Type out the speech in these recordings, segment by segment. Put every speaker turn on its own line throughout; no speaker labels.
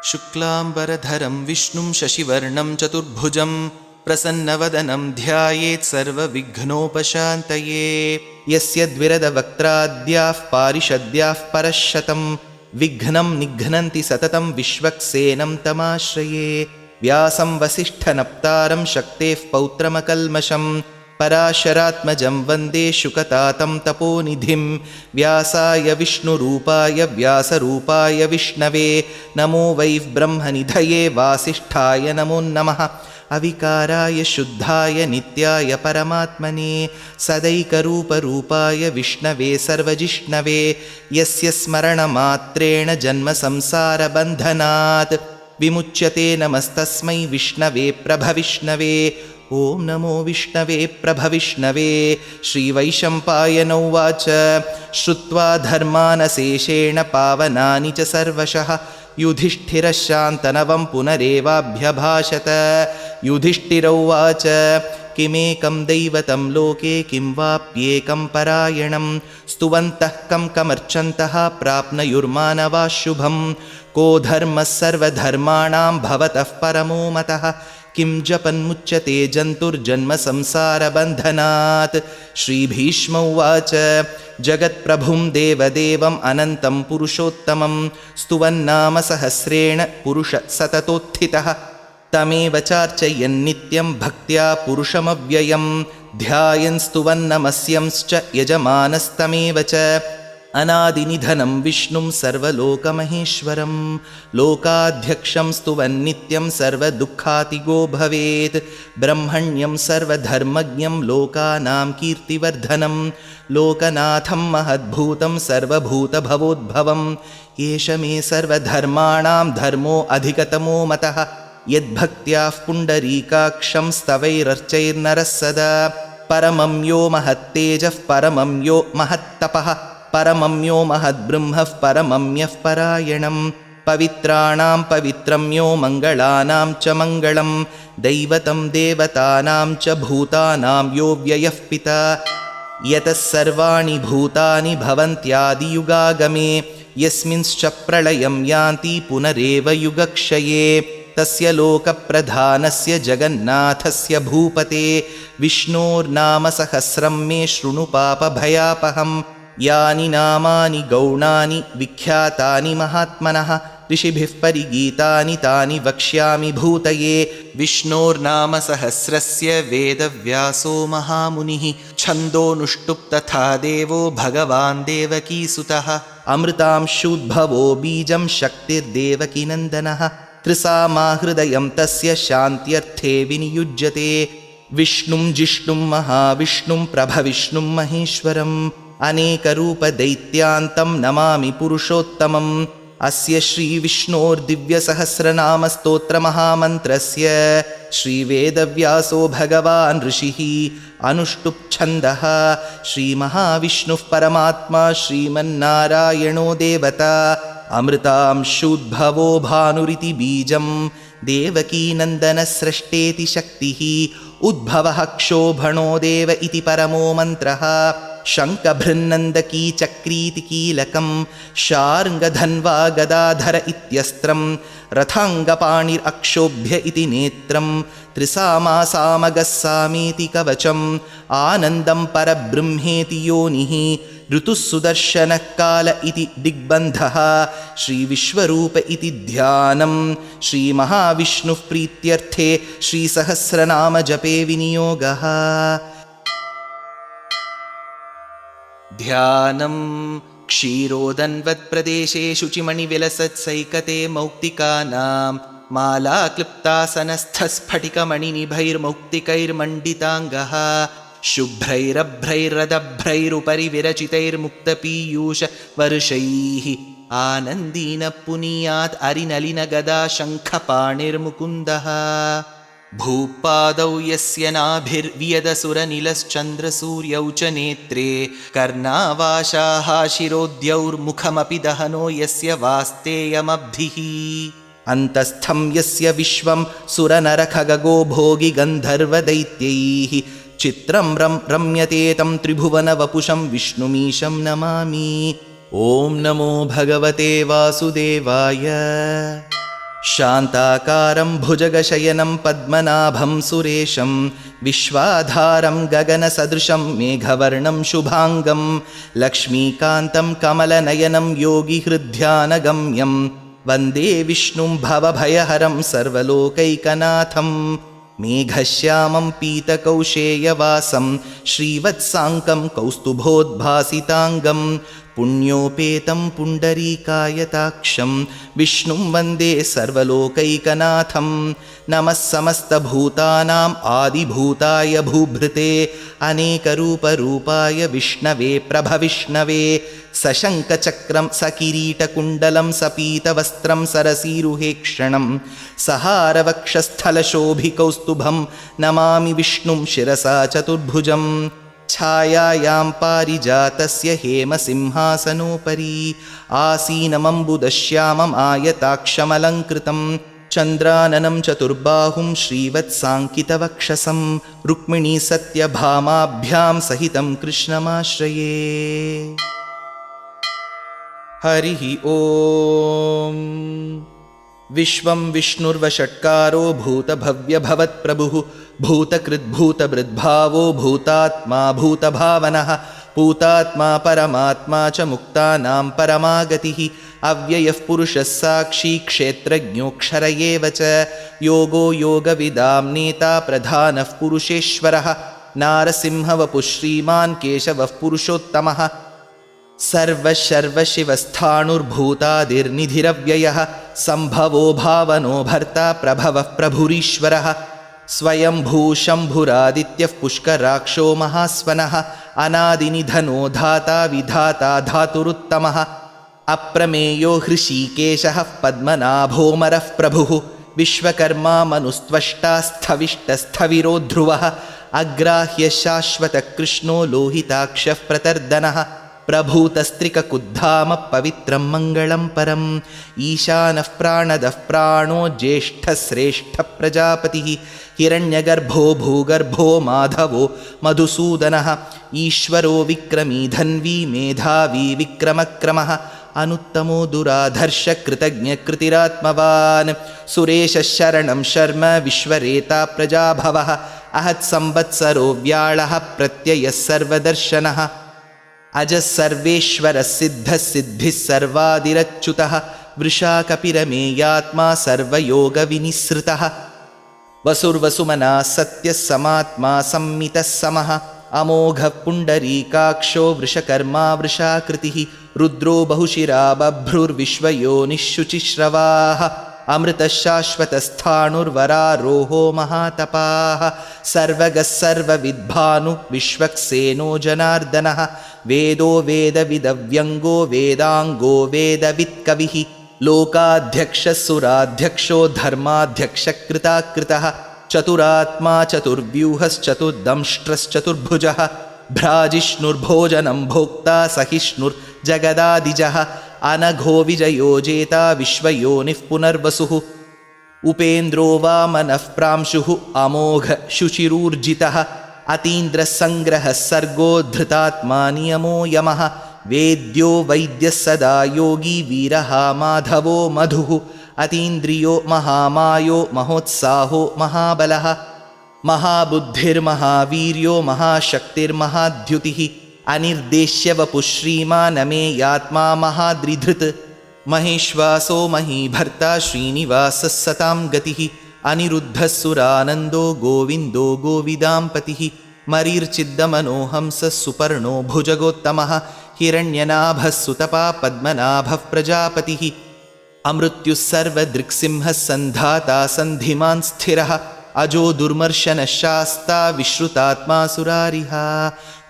शुक्लाम्बरधरं विष्णुं शशिवर्णं चतुर्भुजं प्रसन्नवदनं ध्यायेत् सर्वविघ्नोपशान्तये। यस्य द्विरदवक्त्राद्याः पारिषद्याः परश्शतं विघ्नं निघ्नन्ति सततं विश्वक्सेनं तमाश्रये। व्यासं वसिष्ठनप्तारं शक्तेः पौत्रमकल्मषं पराशरात्मजं वन्दे शुकतातं तपोनिधिं। व्यासाय विष्णुरूपाय व्यासरूपाय विष्णवे नमो वै ब्रह्मनिधये वासिष्ठाय नमो नमः। अविकाराय शुद्धाय नित्याय परमात्मने सदैकरूपरूपाय विष्णवे सर्वजिष्णवे यस्य स्मरणमात्रेण जन्मसंसारबन्धनात् विमुच्यते। नमस्तस्मै विष्णवे प्रभविष्णवे। ॐ नमो विष्णवे प्रभविष्णवे। श्रीवैशम्पायन उवाच श्रुत्वा धर्मानशेषेण पावनानि च सर्वशः युधिष्ठिरः शान्तनवं पुनरेवाभ्यभाषत। युधिष्ठिर उवाच किमेकं दैवतं लोके किं वाप्येकं परायणं स्तुवन्तः कमर्चन्तः प्राप्नुयुर्मानवाः शुभं। को धर्मः सर्वधर्माणां भवतः परमो मतः किं जपन्मुच्यते जन्तुर्जन्मसंसारबन्धनात्। श्रीभीष्म उवाच जगत्प्रभुं देवदेवम् अनन्तं पुरुषोत्तमं स्तुवन्नाम सहस्रेण पुरुषः सततोत्थितः। तमेव चार्चयन्नित्यं भक्त्या पुरुषमव्ययं ध्यायन् स्तुवन्नमस्यंश्च यजमानस्तमेव च। अनादिनिधनं विष्णुं सर्वलोकमहेश्वरं लोकाध्यक्षं स्तुवन्नित्यं सर्वदुःखातिगो भवेत्। ब्रह्मण्यं सर्वधर्मज्ञं लोकानां कीर्तिवर्धनं लोकनाथं महद्भूतं सर्वभूतभवोद्भवं। एष मे सर्वधर्माणां धर्मो अधिकतमो मतः यद्भक्त्याः पुण्डरीकाक्षं स्तवैरर्चैर्नरः सदा। परमं यो महत्तेजः परमं यो महत्तपः परमं यो महद्ब्रह्मः परमं यः परायणं। पवित्राणां पवित्रं यो मङ्गलानां च मङ्गलं दैवतं देवतानां च भूतानां यो व्ययः पिता। यतः सर्वाणि भूतानि भवन्त्यादियुगागमे यस्मिंश्च प्रलयं यान्ति पुनरेव युगक्षये। तस्य लोकप्रधानस्य जगन्नाथस्य भूपते विष्णोर्नाम सहस्रं मे शृणु पापभयापहं। यानि नामानि गौणानि विख्यातानि महात्मनः ऋषिभिः परिगीतानि तानि वक्ष्यामि भूतये। विष्णोर्नाम सहस्रस्य वेदव्यासो महामुनिः छन्दोनुष्टुप् तथा देवो भगवान् देवकीसुतः। अमृतांशूद्भवो बीजं शक्तिर्देवकीनन्दनः त्रिसामाहृदयं तस्य शान्त्यर्थे विनियुज्यते। विष्णुं जिष्णुं महाविष्णुं प्रभविष्णुं महेश्वरम् अनेकरूपदैत्यान्तं नमामि पुरुषोत्तमम्। अस्य श्रीविष्णोर्दिव्यसहस्रनामस्तोत्रमहामन्त्रस्य श्रीवेदव्यासो भगवान् ऋषिः अनुष्टुप्छन्दः। श्रीमहाविष्णुः परमात्मा श्रीमन्नारायणो देवता अमृतांशूद्भवो भानुरिति बीजं देवकीनन्दनस्रष्टेति शक्तिः उद्भवः क्षोभणो देव इति परमो मन्त्रः। शङ्खभृन्नन्दकी चक्रीति कीलकं शार्ङ्गधन्वा गदाधर इत्यस्त्रं रथाङ्गपाणिरक्षोभ्य इति नेत्रं त्रिसामासामगः सामेति कवचम् आनन्दं परब्रह्मेति योनिः ऋतुः सुदर्शनः काल इति दिग्बन्धः। श्रीविश्वरूप इति ध्यानं श्रीमहाविष्णुः प्रीत्यर्थे श्रीसहस्रनाम जपे विनियोगः। ध्यानं क्षीरोदन्वत्प्रदेशे शुचिमणिविलसत्सैकते मौक्तिकानां मालाक्लुप्तासनस्थस्फटिकमणिनिभैर्मौक्तिकैर्मण्डिताङ्गः शुभ्रैरभ्रैरदभ्रैरुपरि विरचितैर्मुक्तपीयूषवर्षैः आनन्दीन पुनीयात् अरिनलिनगदा शङ्खपाणिर्मुकुन्दः। भूपादौ यस्य नाभिर्वियदसुरनिलश्चन्द्रसूर्यौ च नेत्रे कर्णावाशाः शिरोद्यौर्मुखमपि दहनो यस्य वास्तेयमब्धिः। अन्तस्थं यस्य विश्वं सुरनरखगो भोगि गन्धर्वदैत्यैः चित्रं रम्यते तं त्रिभुवनवपुषं विष्णुमीशं नमामि। ॐ नमो भगवते वासुदेवाय। शान्ताकारं भुजगशयनं पद्मनाभं सुरेशं विश्वाधारं गगनसदृशं मेघवर्णं शुभाङ्गं लक्ष्मीकान्तं कमलनयनं योगिहृद्ध्यानगम्यं वन्दे विष्णुं भवभयहरं सर्वलोकैकनाथं मेघश्यामं पीतकौशेयवासं श्रीवत्साङ्कं कौस्तुभोद्भासिताङ्गं पुण्योपेतं पुण्डरीकायताक्षं विष्णुं वन्दे सर्वलोकैकनाथं नमः समस्तभूतानाम् आदिभूताय भूभृते अनेकरूपरूपाय विष्णवे प्रभविष्णवे सशङ्खचक्रं सकिरीटकुण्डलं सपीतवस्त्रं सरसीरुहेक्षणं सहारवक्षस्थलशोभिकौस्तुभं नमामि विष्णुं शिरसा चतुर्भुजं छायायां पारिजातस्य हेमसिंहासनोपरि आसीनमम्बुदश्यामम् आयताक्षमलङ्कृतं चन्द्राननं चतुर्बाहुं श्रीवत्साङ्कितवक्षसं रुक्मिणी सत्यभामाभ्यां सहितं कृष्णमाश्रये। हरिः ॐ। विश्वं विष्णुर्वषट्कारो भूतभव्यभवत्प्रभुः भूतकृद्भूतभृद्भावो भूतात्मा भूतभावनः भूतात्मा परमात्मा च मुक्तानां परमागतिः अव्ययः पुरुषः साक्षी क्षेत्रज्ञोऽक्षर एव च योगो योगविदां नेता प्रधानः पुरुषेश्वरः नारसिंहवपुः श्रीमान् केशवः पुरुषोत्तमः सर्वशर्वशिवस्थाणुर्भूतादिर्निधिरव्ययः सम्भवो भावनो भर्ता प्रभवः प्रभुरीश्वरः स्वयंभूशम्भुरादित्यः पुष्कराक्षो महास्वनः अनादिनिधनो धाता विधाता धातुरुत्तमः अप्रमेयो हृषीकेशः पद्मनाभोमरः प्रभुः विश्वकर्मा मनुस्त्वष्टा स्थविष्टस्थविरो ध्रुवः अग्राह्य शाश्वतकृष्णो लोहिताक्षः प्रतर्दनः प्रभूतस्त्रिककुद्धाम पवित्रं मङ्गलं परम् ईशानः प्राणदः प्राणो ज्येष्ठश्रेष्ठः प्रजापतिः हिरण्यगर्भो भूगर्भो माधवो मधुसूदनः ईश्वरो विक्रमी धन्वी मेधावी विक्रमक्रमः अनुत्तमो दुराधर्षकृतज्ञकृतिरात्मवान् सुरेशः शरणं शर्म विश्वरेता प्रजाभवः अहत्संवत्सरो व्याळः प्रत्ययः सर्वदर्शनः अजः सर्वेश्वरः सिद्धः सिद्धिः सर्वादिरच्युतः वृषा कपिरमेयात्मा सर्वयोगविनिसृतः वसुर्वसुमनः सत्यः समात्मा संमितः समः अमोघः पुण्डरीकाक्षो वृषकर्मा वृषाकृतिः रुद्रो बहुशिरा बभ्रुर्विश्वयोनिःशुचिश्रवाः अमृतः शाश्वतस्थाणुर्वरारोहो महातपाः सर्वगः सर्वविद्भानुः विश्वक्सेनो जनार्दनः वेदो वेदविदव्यङ्गो वेदाङ्गो वेदवित्कविः लोकाध्यक्षः सुराध्यक्षो धर्माध्यक्षकृताकृतः चतुरात्मा चतुर्व्यूहश्चतुर्दंष्ट्रश्चतुर्भुजः भ्राजिष्णुर्भोजनं भोक्ता सहिष्णुर्जगदादिजः अनघो विजयो जेता विश्वयोनिः पुनर्वसुः उपेन्द्रो वामनः प्रांशुः अमोघ शुचिरूर्जितः अतीन्द्रसङ्ग्रहः सर्गो धृतात्मा नियमो यमः वेद्यो वैद्यः सदा योगी वीरः माधवो मधुः अतीन्द्रियो महामायो महोत्साहो महाबलः महाबुद्धिर्महावीर्यो महाशक्तिर्महाद्युतिः अनिर्देश्यवपुः श्रीमानमेयात्मा महाद्रिधृत् महेश्वासो महीभर्ता श्रीनिवासः सतां गतिः अनिरुद्धः सुरानन्दो गोविन्दो गोविदाम्पतिः मरीर्चिद्दमनोहंसः सुपर्णो भुजगोत्तमः हिरण्यनाभः सुतपा पद्मनाभः प्रजापतिः अमृत्युः सर्वदृक्सिंहः सन्धाता सन्धिमान् स्थिरः अजो दुर्मर्शनः शास्ता विश्रुतात्मा सुरारिः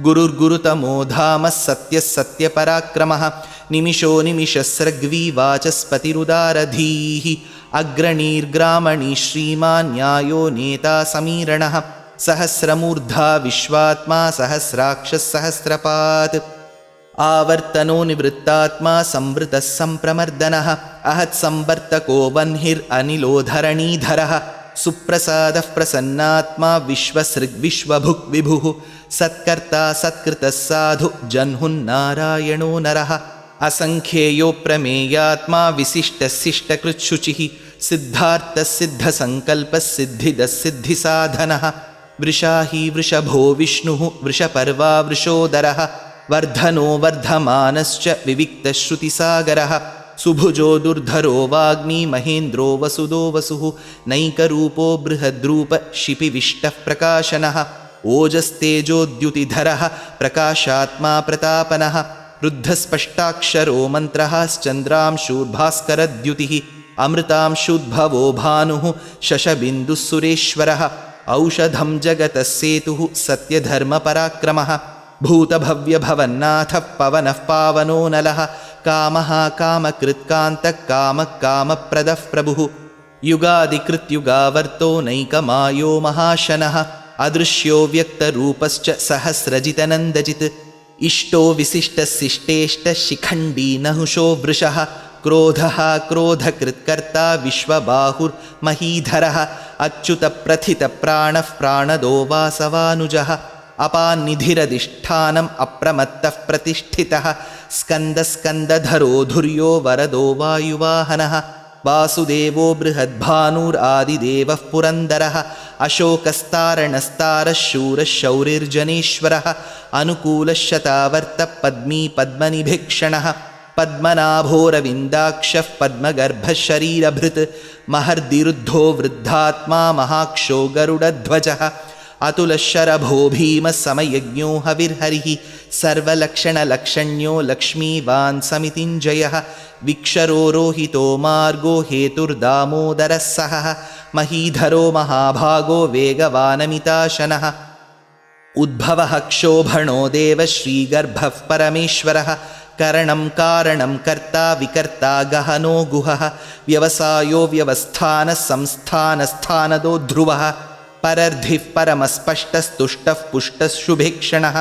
गुरुर्गुरुतमो धामः सत्यः सत्यपराक्रमः निमिषो निमिषस्रग्वी वाचस्पतिरुदारधीः अग्रणीर्ग्रामणी श्रीमान् न्यायो नेता समीरणः सहस्रमूर्धा विश्वात्मा सहस्राक्षः सहस्रपात् आवर्तनो निवृत्तात्मा संवृतः सम्प्रमर्दनः अहत्संवर्तको वह्निरनिलो धरणीधरः सुप्रसादः प्रसन्नात्मा विश्वसृग्विश्वभुक् विभुः सत्कर्ता सत्कृतः साधु जह्नुन्नारायणो नरः असङ्ख्येयो प्रमेयात्मा विशिष्टशिष्टकृच्छुचिः सिद्धार्थसिद्धसङ्कल्पसिद्धिदसिद्धिसाधनः वृषाही वृषभो विष्णुः वृषपर्वा वृषोदरः वर्धनो वर्धमानश्च विविक्तश्रुतिसागरः सुभुजो दुर्धरो वाग्मी महेन्द्रो वसुदो वसुः नैकरूपो बृहद्रूप शिपिविष्टः प्रकाशनः ओजस्तेजोद्युतिधरः प्रकाशात्मा प्रतापनः रुद्धस्पष्टाक्षरो मन्त्रः श्चन्द्रांशूर्भास्करद्युतिः अमृतांशुद्भवो भानुः शशबिन्दुः सुरेश्वरः औषधं जगतः सेतुः सत्यधर्मपराक्रमः भूतभव्यभवन्नाथः पवनः पावनो नलः कामः कामकृत्कान्तः कामः कामप्रदः प्रभुः युगादिकृत्युगावर्तो नैकमायो महाशनः अदृश्यो व्यक्तरूपश्च सहस्रजितनन्दजित् इष्टो विशिष्टशिष्टेष्टशिखण्डी नहुषो वृषः क्रोधः क्रोधकृत्कर्ता विश्वबाहुर्महीधरः अच्युतप्रथितप्राणः प्राणदो वासवानुजः अपान्निधिरधिष्ठानम् अप्रमत्तः प्रतिष्ठितः स्कन्दस्कन्दधरो धुर्यो वरदो वायुवाहनः वासुदेवो बृहद्भानुरादिदेवः पुरन्दरः अशोकस्तारणस्तारः शूरः शौरिर्जनेश्वरः अनुकूलः शतावर्तः पद्मी पद्मनिभीक्षणः पद्मनाभोरविन्दाक्षः पद्मगर्भः शरीरभृत् महर्दिरुद्धो वृद्धात्मा महाक्षो गरुडध्वजः अतुलशरभो भीमः समयज्ञो हविर्हरिः सर्वलक्षणलक्षण्यो लक्ष्मीवान् समितिञ्जयः विक्षरो रोहितो मार्गो हेतुर्दामोदरः सहः महीधरो महाभागो वेगवानमिताशनः उद्भवः क्षोभणो देवः श्रीगर्भः परमेश्वरः करणं कारणं कर्ता विकर्ता गहनो गुहः व्यवसायो व्यवस्थानः संस्थानस्थानदो ध्रुवः परर्धिः परमस्पष्टस्तुष्टः पुष्टः शुभेक्षणः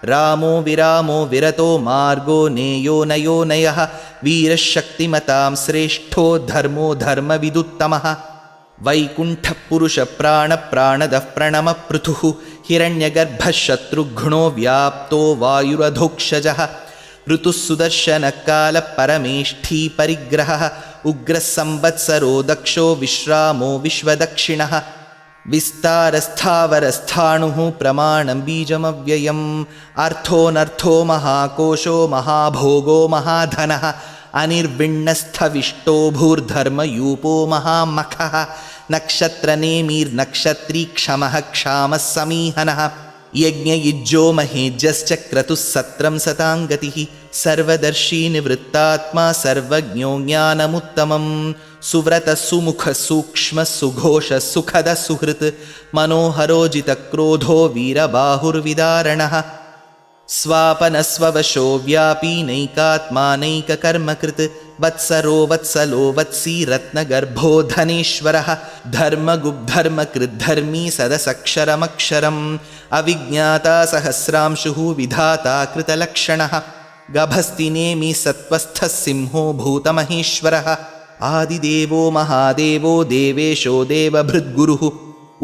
रामो विरामो विरतो मार्गो नेयो नयो नयः वीरः शक्तिमतां श्रेष्ठो धर्मो धर्मविदुत्तमः वैकुण्ठः पुरुषप्राणप्राणदः प्रणमपृथुः हिरण्यगर्भः शत्रुघ्नो व्याप्तो वायुरधोक्षजः ऋतुः सुदर्शनकालः परमेष्ठी परिग्रहः उग्रः संवत्सरो दक्षो विश्रामो विश्वदक्षिणः विस्तारस्थावरस्थाणुः प्रमाणं बीजमव्ययम् अर्थोऽनर्थो महाकोशो महाभोगो महाधनः अनिर्विण्णस्थविष्टो भूर्धर्मयूपो महामखः नक्षत्रनेमिर्नक्षत्री क्षमः क्षामः समीहनः यज्ञयुज्यो महेज्यश्च क्रतुः सत्रं सताङ्गतिः सर्वदर्शी निवृत्तात्मा सर्वज्ञो ज्ञानमुत्तमं सुव्रतः सुमुखः सूक्ष्मः सुघोषः सुखदः सुहृत् मनोहरो जितक्रोधो वीरबाहुर्विदारणः स्वापनस्ववशो व्यापी नैकात्मानैककर्मकृत् वत्सरो वत्सलो वत्सी रत्नगर्भो धनेश्वरः धर्मगुब्धर्मकृद्धर्मी सदसक्षरमक्षरम् अविज्ञाता सहस्रांशुः विधाता कृतलक्षणः गभस्तिनेमि सत्त्वस्थः सिंहो भूतमहेश्वरः आदिदेवो महादेवो देवेशो देवभृद्गुरुः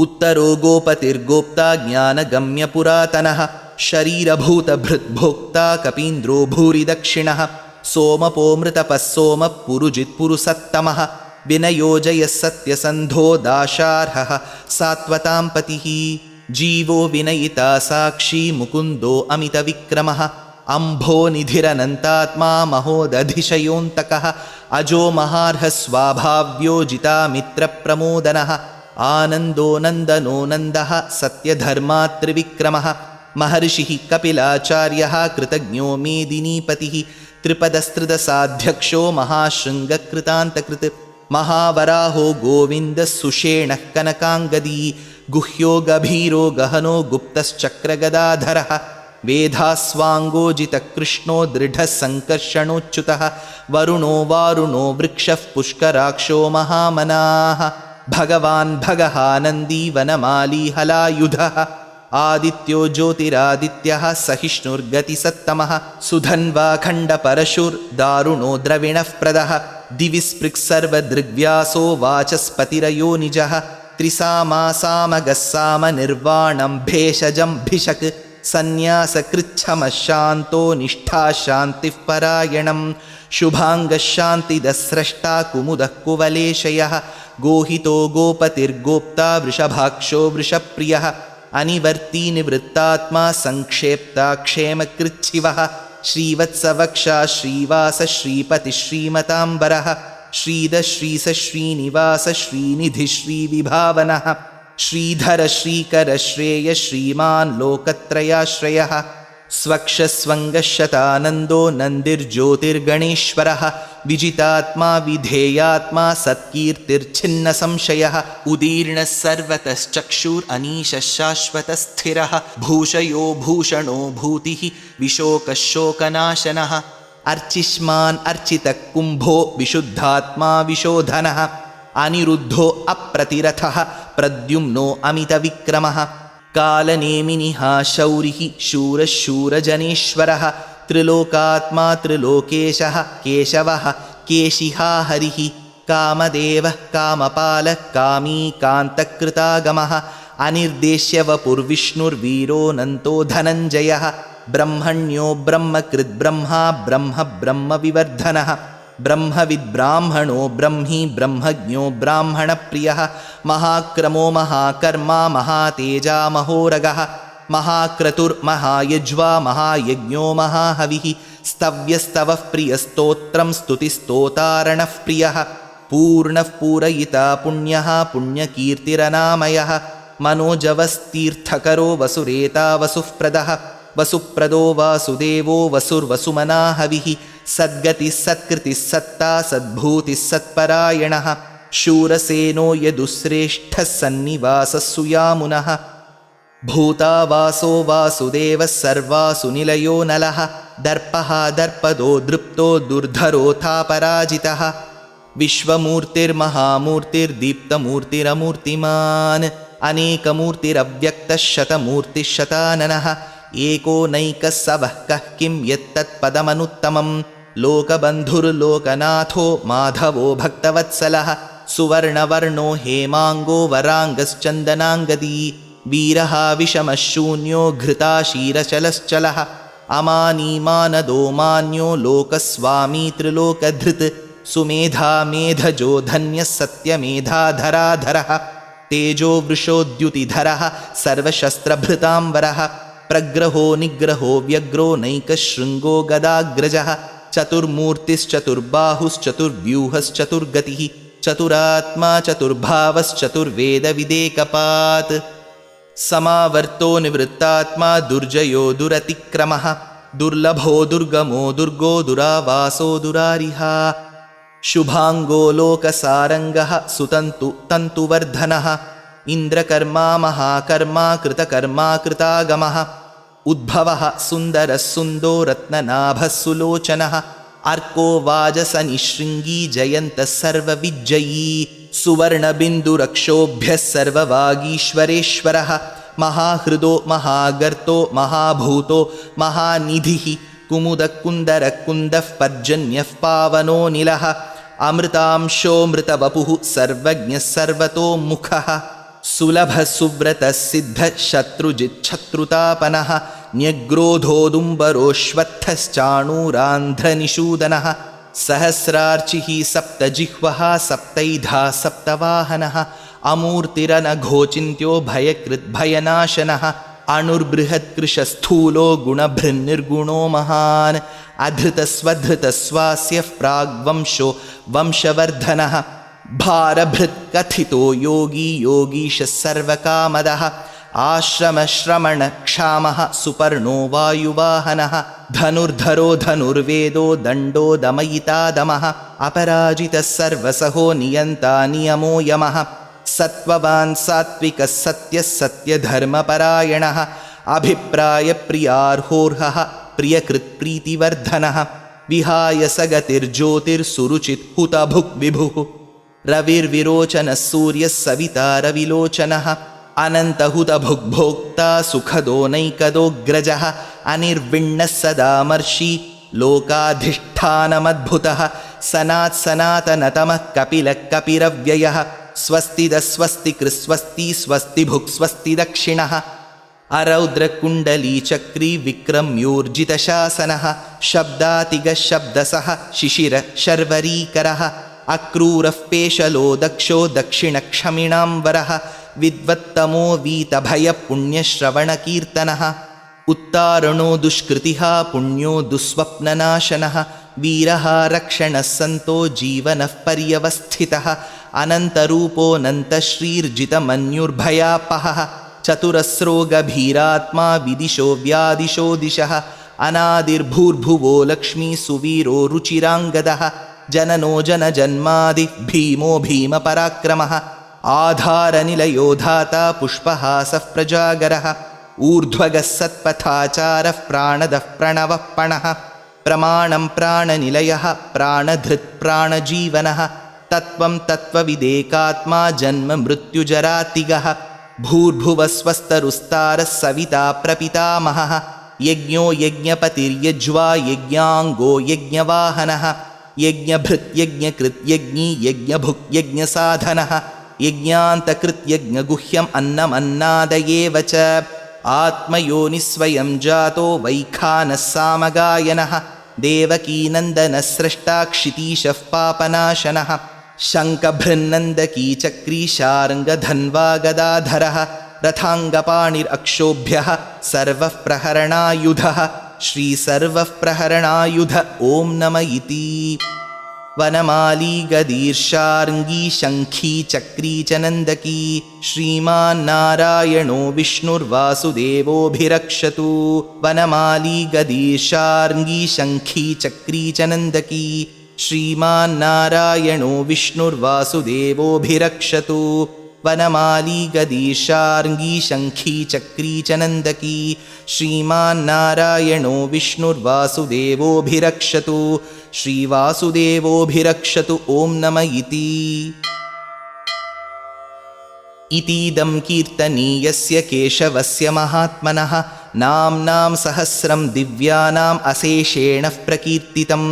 उत्तरो गोपतिर्गोप्ता ज्ञानगम्यपुरातनः शरीरभूतभृद्भोक्ता कपीन्द्रो भूरिदक्षिणः सोमपोमृतपः सोमः पुरुजित्पुरुसत्तमः विनयोजयः सत्यसन्धो दाशार्हः सात्वतां पतिः जीवो विनयिता साक्षी मुकुन्दो अमितविक्रमः अम्भो निधिरनन्तात्मा महोदधिशयोऽन्तकः अजो महार्हः स्वाभाव्यो जितामित्रप्रमोदनः आनन्दो नन्दनो नन्दः सत्यधर्मात्रिविक्रमः महर्षिः कपिलाचार्यः कृतज्ञो मेदिनीपतिः त्रिपदस्त्रिदशाध्यक्षो महाशृङ्गकृतान्तकृत् महावराहो गोविन्दः सुषेणः कनकाङ्गदी गुह्यो गभीरो गहनो गुप्तश्चक्रगदाधरः वेधास्वाङ्गोजितकृष्णो दृढः सङ्कर्षणोच्युतः वरुणो वारुणो वृक्षः पुष्कराक्षो महामनाः भगवान् भगहानन्दी वनमाली हलायुधः आदित्यो ज्योतिरादित्यः सहिष्णुर्गतिसत्तमः सुधन्वाखण्डपरशुर्दारुणो द्रविणः प्रदः दिवि स्पृक्सर्वदृग्व्यासो वाचस्पतिरयो निजः त्रिसामासामगस्साम निर्वाणं भेषजं भिषक् सन्न्यासकृच्छमशान्तो निष्ठाशान्तिः परायणं शुभाङ्गशान्तिदस्रष्टा कुमुदः कुवलेशयः गोहितो गोपतिर्गोप्ता वृषभाक्षो वृषप्रियः अनिवर्ती निवृत्तात्मा संक्षेप्ता क्षेमकृच्छिवः श्रीवत्सवक्षा श्रीवास श्रीपतिः श्रीमताम्बरः श्रीध श्रीस श्रीनिवास श्रीनिधि श्रीविभावनः श्रीधर श्रीकर श्रेय श्रीमान् लोकत्रयाश्रयः स्वक्षस्वङ्गशतानन्दो नन्दिर्ज्योतिर्गणेश्वरः विजितात्मा विधेयात्मा सत्कीर्तिर्छिन्नसंशयः उदीर्णः सर्वतश्चक्षुरनीशः शाश्वतस्थिरः भूषयो भूषणो भूतिः विशोकः शोकनाशनः अर्चिष्मान् अर्चितः कुम्भो विशुद्धात्मा विशोधनः अनिरुद्धो अप्रतिरथः प्रद्युम्नो अमितविक्रमः कालनेमिनिः शौरिः शूरः शूरजनेश्वरः त्रिलोकात्मा त्रिलोकेशः केशवः केशिहा हरिः कामदेवः कामपालः कामी कान्तकृतागमः अनिर्देश्य वपुर्विष्णुर्वीरोऽनन्तो धनञ्जयः ब्रह्मण्यो ब्रह्मकृद्ब्रह्मा ब्रह्म ब्रह्मविवर्धनः ब्रह्मविद्ब्राह्मणो ब्रह्मी ब्रह्मज्ञो ब्राह्मणप्रियः महाक्रमो महाकर्मा महातेजा महोरगः महाक्रतुर्महायज्वा महायज्ञो महाहविः स्तव्यस्तवः प्रियस्तोत्रं स्तुतिस्तोतारणः प्रियः पूर्णः पूरयिता पुण्यः पुण्यकीर्तिरनामयः मनोजवस्तीर्थकरो वसुरेता वसुःप्रदः वसुप्रदो वासुदेवो वसुर्वसुमना हविः सद्गतिः सत्कृतिः सत्ता सद्भूतिः सत्परायणः शूरसेनो यदुश्रेष्ठः सन्निवासः सुयामुनः भूतावासो वासुदेवः सर्वासु निलयो नलः दर्पः दर्पदो दृप्तो दुर्धरोऽथापराजितः विश्वमूर्तिर्महामूर्तिर्दीप्तमूर्तिरमूर्तिमान् अनेकमूर्तिरव्यक्तः शतमूर्तिः शताननः एको नैकः सवः कः किं यत्तत्पदमनुत्तमं लोकबन्धुर्लोकनाथो माधवो भक्तवत्सलः सुवर्णवर्णो हेमाङ्गो वराङ्गश्चन्दनाङ्गदी वीरः विषमः शून्यो घृताशीरचलश्चलः अमानीमानदो मान्यो लोकस्वामी त्रिलोकधृत् सुमेधा मेधजो धन्यः सत्यमेधाधराधरः तेजो वृषोद्युतिधरः सर्वशस्त्रभृताम्बरः प्रग्रहो निग्रहो व्यग्रो नैकशृङ्गो गदाग्रजः चतुर्मूर्तिश्चतुर्बाहुश्चतुर्व्यूहश्चतुर्गतिः चतुरात्मा चतुर्भावश्चतुर्वेदविदेकपात् समावर्तो निवृत्तात्मा दुर्जयो दुरतिक्रमः दुर्लभो दुर्गमो दुर्गो दुरावासो दुरारिहा शुभाङ्गो लोकसारङ्गः सुतन्तु तन्तुवर्धनः इन्द्रकर्मा महाकर्मा कृतकर्मा कृतागमः उद्भवः सुन्दरः सुन्दो रत्ननाभः सुलोचनः अर्को वाजसनिशृङ्गी जयन्तः सर्वविज्जयी सुवर्णबिन्दुरक्षोभ्यः सर्ववागीश्वरेश्वरः महाहृदो महागर्तो महाभूतो महानिधिः कुमुदकुन्दरकुन्दः पर्जन्यः पावनो निलः अमृतांशो मृतवपुः सर्वज्ञः सर्वतोमुखः सुलभः सुव्रतः सिद्धः शत्रुजिच्छत्रुतापनः न्यग्रोधोदुम्बरोऽश्वत्थश्चाणूरान्ध्रनिषूदनः सहस्रार्चिः सप्तजिह्वः सप्तैधा सप्तवाहनः अमूर्तिरनघोचिन्त्यो भयकृद्भयनाशनः अणुर्बृहत्कृशस्थूलो गुणभृन्निर्गुणो महान् अधृतस्वधृतस्वास्यः प्राग्वंशो वंशवर्धनः भारभृत्कथितो योगी योगीशः सर्वकामदः आश्रमश्रमणक्षामः सुपर्णो वायुवाहनः धनुर्धरो धनुर्वेदो दण्डो दमयितादमः अपराजितः सर्वसहो नियन्ता नियमो यमः सत्त्ववान् सात्विकः सत्यः सत्यधर्मपरायणः अभिप्रायप्रियार्होर्हः प्रियकृत्प्रीतिवर्धनः विहाय सगतिर्ज्योतिर्सुरुचित् हुतभुग्विभुः रविर्विरोचनः सूर्यः सविता रविलोचनः अनन्तहुतभुग्भोक्ता सुखदो नैकदोऽग्रजः अनिर्विण्णः सदामर्षि लोकाधिष्ठानमद्भुतः सनात्सनातनतमः कपिलः कपिरव्ययः स्वस्तिदस्वस्तिकृस्वस्ति स्वस्तिभुक् स्वस्ति दक्षिणः अरौद्रकुण्डलीचक्री विक्रम्योर्जितशासनः शब्दातिगशब्दसः शिशिरशर्वरीकरः अक्रूरः पेशलो दक्षो दक्षिणक्षमिणाम्बरः विद्वत्तमो वीतभयपुण्यश्रवणकीर्तनः उत्तारणो दुष्कृतिः पुण्यो दुःस्वप्ननाशनः वीरः रक्षणः सन्तो जीवनः पर्यवस्थितः अनन्तरूपोऽनन्तश्रीर्जितमन्युर्भयापहः चतुरस्रो गभीरात्मा विदिशो व्यादिशो दिशः अनादिर्भूर्भुवो लक्ष्मी सुवीरो रुचिराङ्गदः जननो जनजन्मादि भीमो भीमपराक्रमः आधारनिलयो धाता पुष्पहासः प्रजागरः ऊर्ध्वगः सत्पथाचारः प्राणदः प्रणवः पणः प्रमाणं प्राणनिलयः प्राणधृत् प्राणजीवनः तत्त्वं तत्त्वविदेकात्मा जन्म मृत्युजरातिगः भूर्भुवस्वस्तरुस्तारः सविता प्रपितामहः यज्ञो यज्ञपतिर्यज्वा यज्ञाङ्गो यज्ञवाहनः यज्ञभृत् यज्ञकृत् यज्ञी यज्ञभुक् यज्ञसाधनः यज्ञान्तकृत् यज्ञगुह्यम् अन्नमन्नादयेव च आत्मयोनिस्वयं जातो वैखानः सामगायनः देवकीनन्दनः स्रष्टा क्षितीशः पापनाशनः शङ्खभृन्नन्दकी चक्री शार्ङ्गधन्वा गदाधरः रथाङ्गपाणिरक्षोभ्यः सर्वः प्रहरणायुधः श्रीसर्वः प्रहरणायुध ॐ नम इति। वनमाली गदीर्षार्ङ्गी शङ्खी चक्री च नन्दकी श्रीमान्नारायणो विष्णुर्वासुदेवोऽभिरक्षतु वनमाली गदीर्षार्ङ्गी शङ्खी चक्री च नन्दकी श्रीमान्नारायणो विष्णुर्वासुदेवोऽभिरक्षतु वनमाली गदीर्षार्ङ्गी शङ्खी चक्री च नन्दकी श्रीमान्नारायणो विष्णुर्वासुदेवोऽभिरक्षतु श्रीवासुदेवोऽभिरक्षतु ॐ नम इति। इतीदं कीर्तनीयस्य केशवस्य महात्मनः नाम्नां सहस्रं दिव्यानाम् अशेषेण प्रकीर्तितं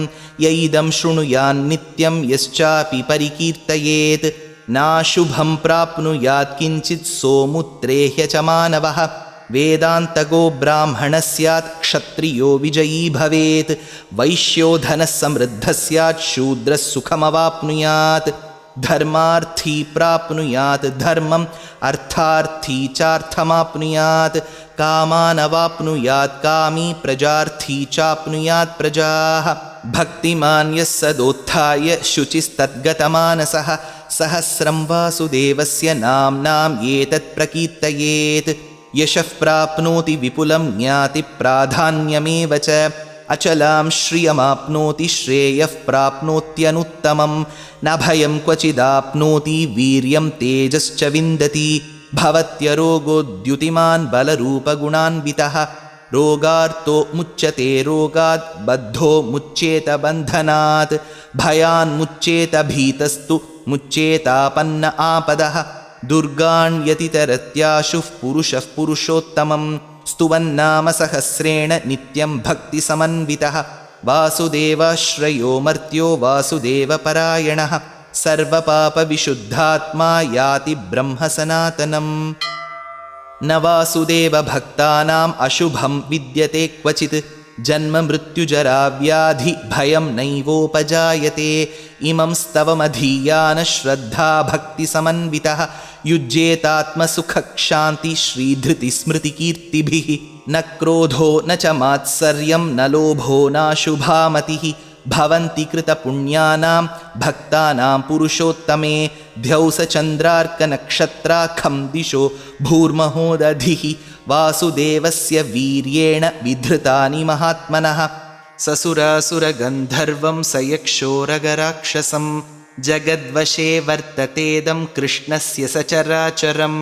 य इदं शृणुयान्नित्यं यश्चापि परिकीर्तयेत् नाशुभं प्राप्नुयात् किञ्चित् सोमुत्रेह्य च मानवः वेदान्तगो ब्राह्मणः स्यात् क्षत्रियो विजयी भवेत् वैश्यो धनः समृद्धः स्यात् शूद्रः सुखमवाप्नुयात् धर्मार्थी प्राप्नुयात् धर्मम् अर्थार्थी चार्थमाप्नुयात् कामानवाप्नुयात् कामी प्रजार्थी चाप्नुयात् प्रजाः भक्तिमान् यः सदोत्थाय शुचिस्तद्गतमानसः सहस्रं वासुदेवस्य नाम्नाम् एतत् प्रकीर्तयेत् यशः प्राप्नोति विपुलं ज्ञाति प्राधान्यमेव च अचलां श्रियमाप्नोति श्रेयः प्राप्नोत्यनुत्तमं न भयं क्वचिदाप्नोति वीर्यं तेजश्च विन्दति भवत्यरोगोद्युतिमान् बलरूपगुणान्वितः रोगार्तो मुच्यते रोगात् बद्धो मुच्येत बन्धनात् भयान्मुच्येत भीतस्तु मुच्येतापन्न आपदः दुर्गाण्यतितरत्याशुः पुरुषः पुरुषोत्तमं स्तुवन्नाम सहस्रेण नित्यं भक्तिसमन्वितः वासुदेवाश्रयो मर्त्यो वासुदेवपरायणः सर्वपापविशुद्धात्मा याति ब्रह्म सनातनम् न वासुदेवभक्तानाम् अशुभं विद्यते क्वचित् जन्म मृत्युजराव्याधि भयं नैवोपजायते इमं स्तवमधीयानः श्रद्धा भक्तिसमन्वितः युज्येतात्मसुखक्षान्ति श्रीधृतिस्मृतिकीर्तिभिः न क्रोधो न च मात्सर्यं न लोभो नाशुभामतिः भवन्ति कृतपुण्यानां भक्तानां पुरुषोत्तमे द्यौसचन्द्रार्कनक्षत्राखं दिशो भूर्महोदधिः वासुदेवस्य वीर्येण विधृतानि महात्मनः ससुरासुरगन्धर्वं सयक्षोरगराक्षसं जगद्वशे वर्ततेदं कृष्णस्य सचराचरम्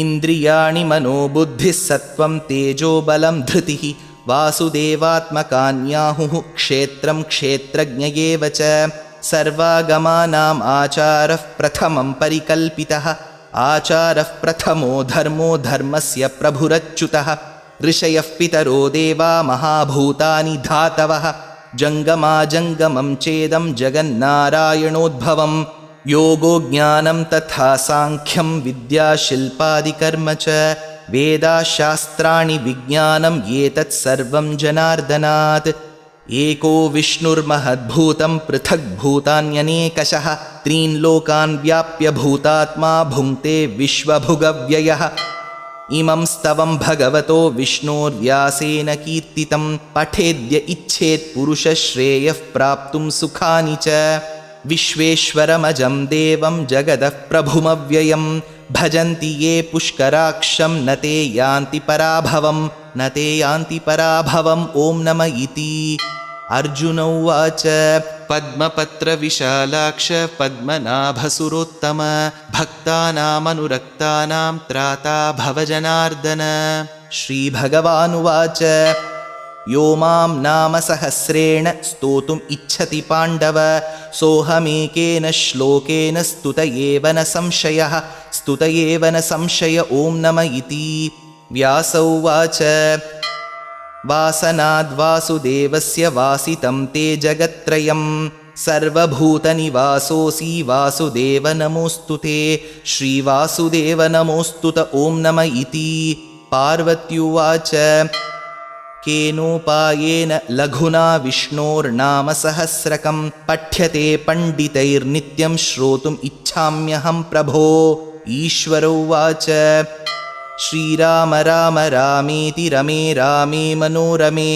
इन्द्रियाणि मनोबुद्धिः सत्त्वं तेजोबलं धृतिः वासुदेवात्मकान्याहुः क्षेत्रं क्षेत्रज्ञ एव च सर्वागमानाम् आचारः प्रथमं परिकल्पितः आचारः प्रथमो धर्मो धर्मस्य प्रभुरच्युतः ऋषयः पितरो देवा महाभूतानि धातवः जङ्गमाजङ्गमं चेदं जगन्नारायणोद्भवं योगो ज्ञानं तथा साङ्ख्यं विद्या शिल्पादिकर्म च वेदाशास्त्राणि विज्ञानं एतत् सर्वं जनार्दनात्। एको विष्णुर्महद्भूतं पृथग्भूतान्यनेकशः त्रीन् लोकान् व्याप्य भूतात्मा भुङ्क्ते विश्वभुगव्ययः। इमं स्तवं भगवतो विष्णोर्व्यासेन कीर्तितं पठेद्य इच्छेत् पुरुषश्रेयः प्राप्तुं सुखानि च। विश्वेश्वरमजं देवं जगदः प्रभुमव्ययं भजन्ति ये पुष्कराक्षं न ते यान्ति पराभवम् ॐ नम इति। अर्जुन उवाच पद्मपत्रविशालाक्ष पद्मनाभसुरोत्तम भक्तानामनुरक्तानां त्राता भव जनार्दन। श्रीभगवानुवाच यो मां नाम सहस्रेण स्तोतुम् इच्छति पाण्डव सोऽहमेकेन श्लोकेन स्तुत एव न संशय ॐ नम इति। व्यास उवाच वासनाद्वासुदेवस्य वासितं ते जगत्त्रयं सर्वभूतनिवासोऽसि वासुदेव नमोऽस्तु ते। श्रीवासुदेव नमोऽस्तुत ॐ नम इति। पार्वत्युवाच केनोपायेन लघुना विष्णोर्नाम सहस्रकं पठ्यते पण्डितैर्नित्यं श्रोतुम् इच्छाम्यहं प्रभो। ईश्वर उवाच श्रीराम राम रामेति रमे रामे मनोरमे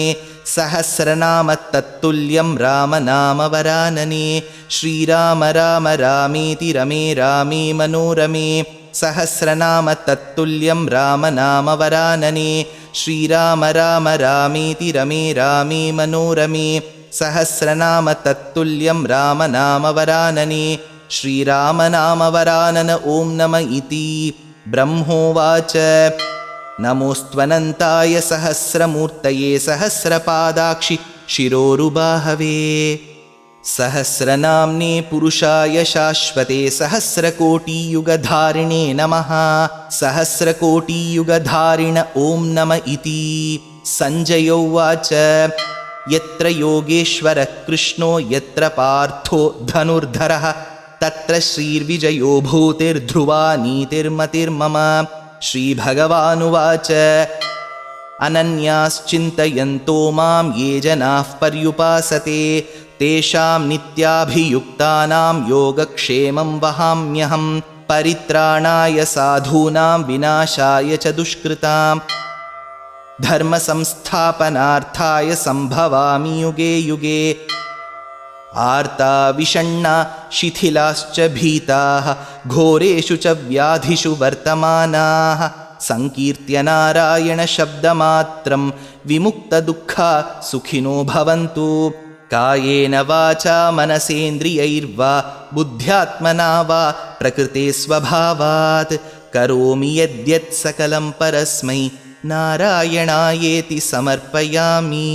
सहस्रनाम तत्तुल्यं राम नाम वरानने। श्रीराम राम रामेति रमे रामे मनोरमे सहस्रनाम तत्तुल्यं राम नाम वरानने। श्रीराम राम रामेति रमे रामे मनोरमे सहस्रनाम तत्तुल्यं राम नाम वरानने। श्रीराम नाम वरानन ॐ नम इति। ब्रह्मोवाच नमोऽस्त्वनन्ताय सहस्रमूर्तये सहस्रपादाक्षि शिरोरुबाहवे सहस्रनाम्ने पुरुषाय शाश्वते सहस्रकोटियुगधारिणे नमः। सहस्रकोटियुगधारिण ॐ नम इति। सञ्जय उवाच यत्र योगेश्वरः कृष्णो यत्र पार्थो धनुर्धरः तत्र श्रीर्विजयो भूतिर्ध्रुवा नीतिर्मतिर्मम। श्रीभगवानुवाच अनन्याश्चिन्तयन्तो मां ये जनाः पर्युपासते तेषां नित्याभियुक्तानां योगक्षेमं वहाम्यहं परित्राणाय साधूनां विनाशाय च दुष्कृतां धर्मसंस्थापनार्थाय सम्भवामि युगे युगे। आर्ता विषण्णा शिथिलाश्च भीताः घोरेषु च व्याधिषु वर्तमानाः संकीर्त्य नारायणशब्दमात्रं विमुक्तदुःखा सुखिनो भवन्तु। कायेन वाचा मनसेन्द्रियैर्वा बुद्ध्यात्मना वा प्रकृते स्वभावात् करोमि यद्यत् सकलं परस्मै नारायणायेति समर्पयामि।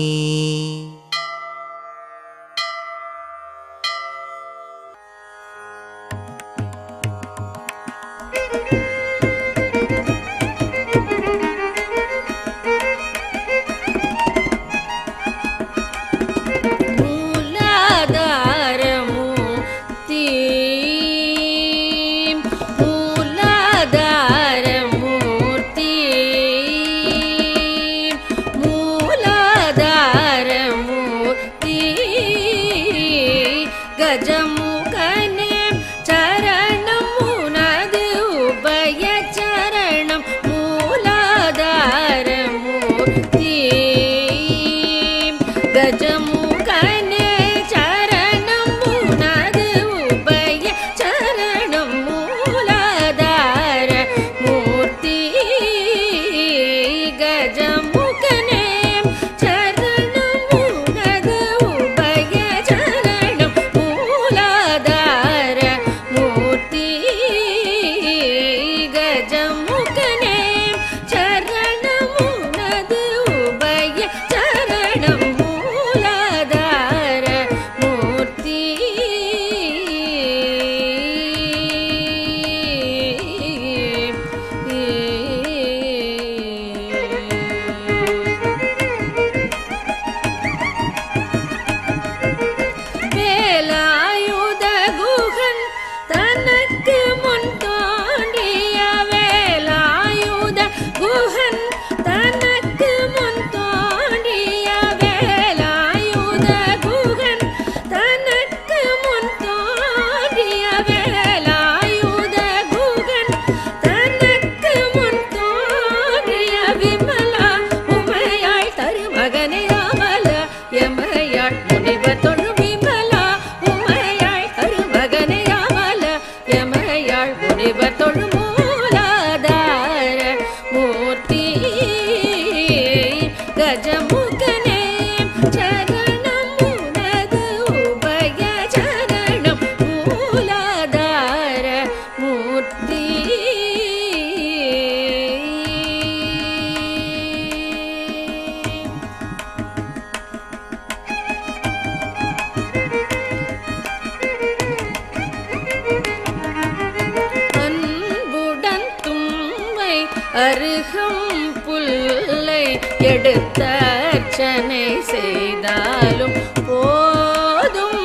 எடுத்தர்ச்சனை செய்தாலும் போதும்.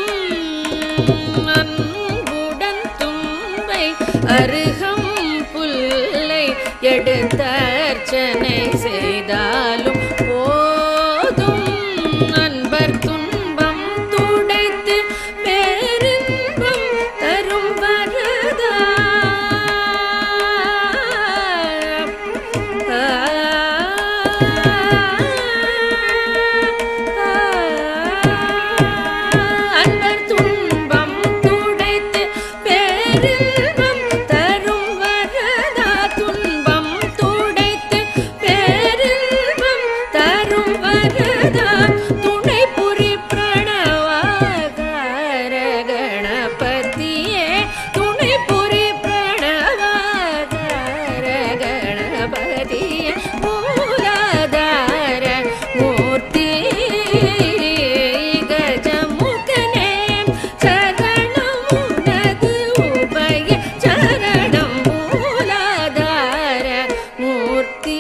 அன்புடன் தும்பை அருகம் புல்லை எடுத்தர்ச்சனை செய்தாலும் போதும். அன்பர் துன்பம் துடைத்து பேரின்பம் தரும் வரதா. அன்பர் துன்பம் துடைத்து பேரின்பம் தரும் வரதா. துன்பம் துடைத்து பேரின்பம் தரும் வரதா. துணை புரி பிரணவாகார கணபதியே. துணை புரி பிரணவாகார கணபதியே. மூலாதார மூர்த்தி கஜமுகனே. சரணம் உனது உபய சரணம். மூலாதார மூர்த்தி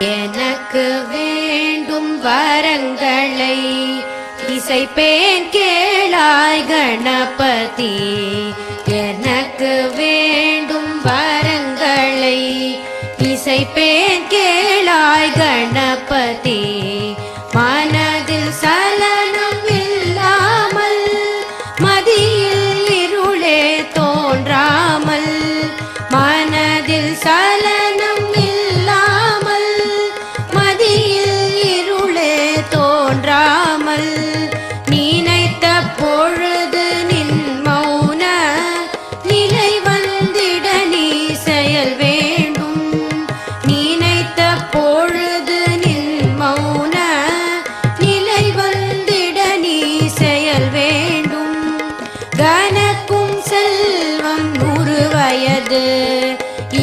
எனக்கு வேண்டும் வரங்களை இசைப்பேன் கேளாய் கணபதி. எனக்கு வேண்டும் வரங்களை இசைப்பேன் கேளாய் கணபதி. மனதில் சலனம் இல்லாமல் மதியில் இருளே தோன்றாமல். மனதில் சலனம் இல்லாமல் மதியில் இருளே தோன்றாமல். நினைத்த பொழுது நின் மௌன நிலை வந்திட நீ செயல் வேண்டும். நினைத்த பொழுது நின் மௌன நிலை வந்திட நீ செயல் வேண்டும். கனக்கும் செல்வம் 100 வயது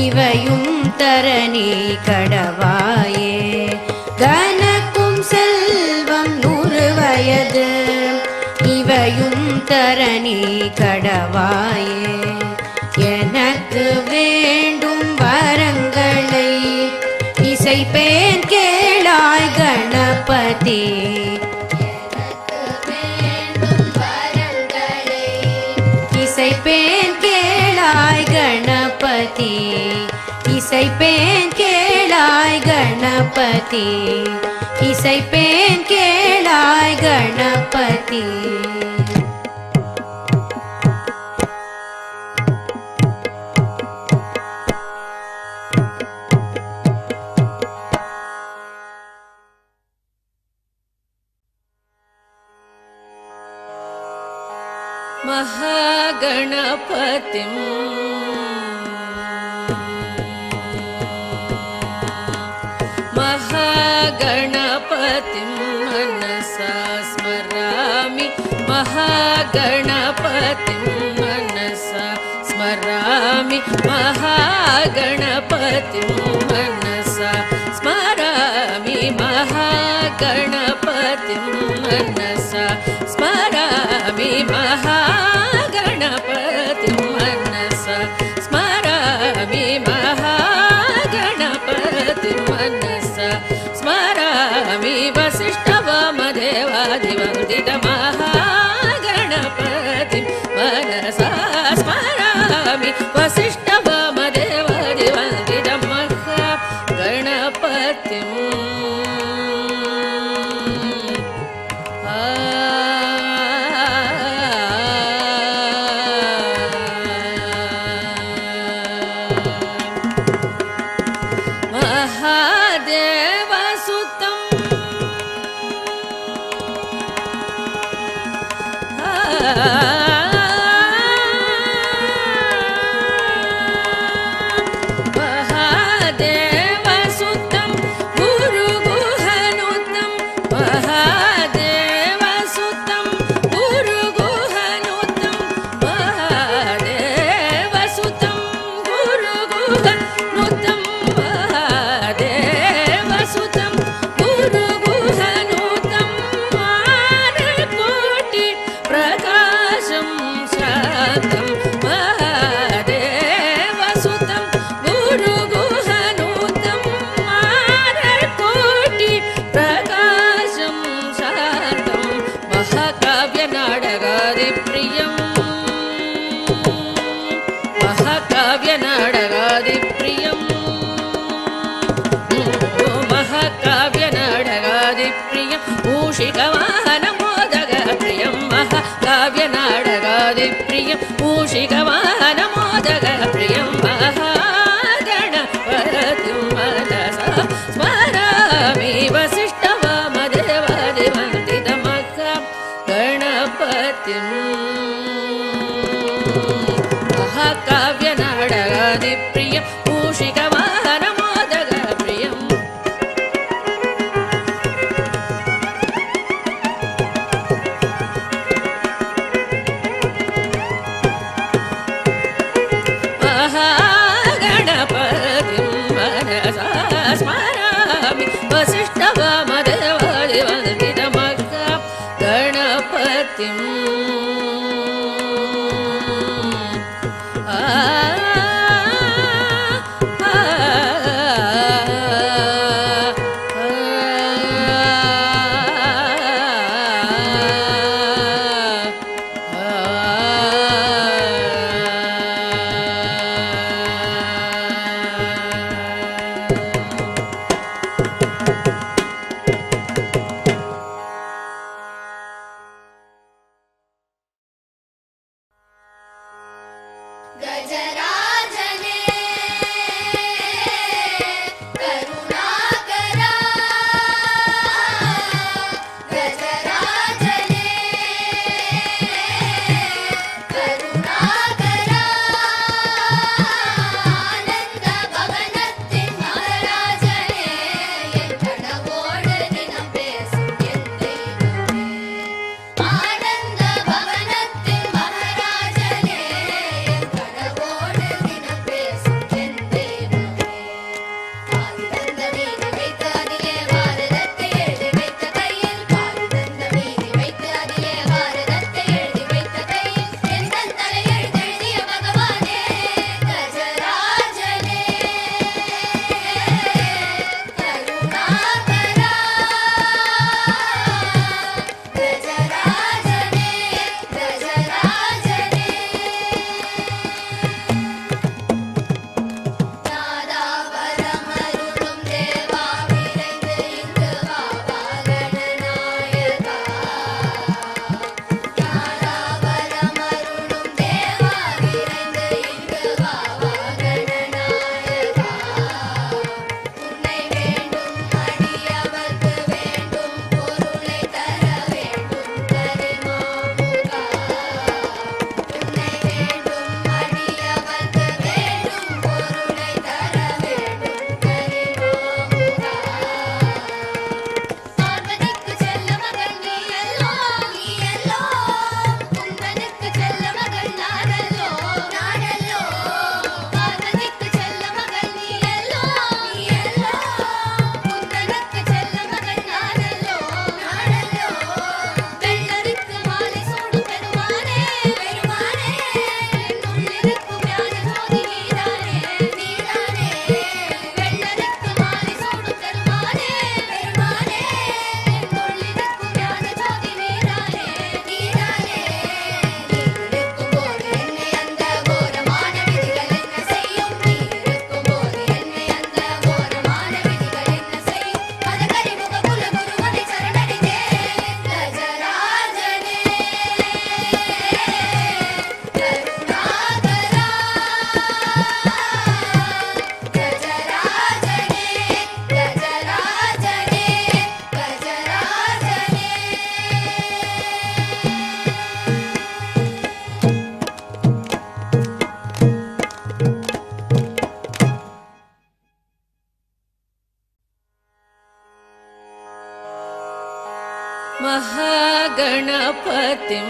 இவையும் தரணி கடவாயே. கனக்கும் செல்வம் 100 வயது இவையும் தரணி கடவாயே. எனக்கு வேண்டும் வரங்களை இசைப்பேன் கேளாய் கணபதி. இசைப்பேன் கேளாய் கணபதி. இசைப்பேன் கேளாய் கணபதி. இசைப்பேன் கேளாய் கணபதி. महागणपतिं महागणपतिं मनसा स्मरामि. महागणपतिं मनसा स्मरामि. महागणपतिं मनसा स्मरामि. महागणपतिं मनसा स्मरामि. महागणपतिं मनसा स्मरामि. महागणपतिं मनसा स्मरामि. वसिष्ठवामदेवादिवन्दित महागणपतिं मनसा स्मरामि. वसिष्ठवामदेवादिवन्दित महागणपतिं महादेवसुतं स्मरामिप्रियं मूषिकवाहनमोदकप्रियं महागणपतिं मनसा स्मरामि वसिष्ठवामदेवादिवन्दितमहागणपतिं महाकाव्यनाटकादिप्रियं मूषिकवाहनमोदकप्रियम् महागणपतिं मनसा स्मरामि वसिष्ठवामदेवादिवन्दितमहागणपतिं
गजराजने करुणाकरा गजराजने करुणाकरा आनंद भवनत्तिन महाराजने एन कनवोड दिनम पेसुम एन देवमे आनंद भवनत्तिन महाराजने एन कनवोड दिनम पेसुम एन देवमे பாரிதந்த மீதி வைத்து அதிலே பாரதத்தை எழுதி வைத்த கையில் பாரிதந்த மீதி வைத்து அதிலே பாரதத்தை எழுதி வைத்த கையில் எந்தன் தலையெழுதெழுதிய பகவானே கஜராஜனே கருணாகரா கஜராஜனே கஜராஜனே நாதாபரமருளும் தேவா விரைந்து இங்கு வா கணநாயகா நாதாபரமருளும் தேவா விரைந்து இங்கு வா கணநாயகா உன்னை வேண்டும் அடியவர்க்கு வேண்டும் பொருளை தர வேண்டும் கரிமாமுகா உன்னை வேண்டும் அடியவர்க்கு வேண்டும் பொருளை தர வேண்டும் கரிமாமுகா பார்வதிக்கு செல்ல மகன் நீ அல்லோ குந்தனுக்கு செல்ல மகன் நானல்லோ பார்வதிக்கு செல்ல மகன் நீ அல்லோ குந்தனுக்கு செல்ல மகன் நானல்லோ வெள்ளருக்கு மாலை சூடும் பெருமானே என்னுள்ளிருக்கும் ஞான ஜோதி நீதானே வெள்ளருக்கு மாலை சூடும் பெருமானே என்னுள்ளிருக்கும் ஞான ஜோதி நீதானே நீ இருக்கும்போது என்னை அந்த கோரமான விதிகள் என்ன செய்யும் நீ இருக்கும்போது என்னை அந்த கோரமான விதிகள் என்ன செய்யும் மதகரிமுக குலகுருவனை சரணடைந்தேன் கஜராஜனே கருணாகரா கஜராஜனே கஜராஜனே கஜராஜனே
महागणपतिं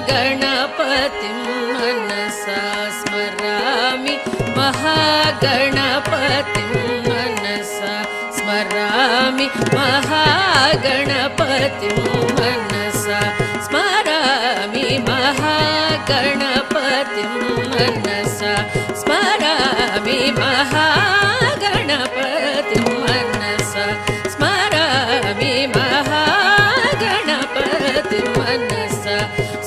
महागणपतिं मनसा स्मरामि महागणपतिं मनसा स्मरामि महागणपतिं मनसा स्मरामि महागणपतिं मनसा स्मरामि महागणपतिं मनसा स्मरामि महागणपतिं मनसा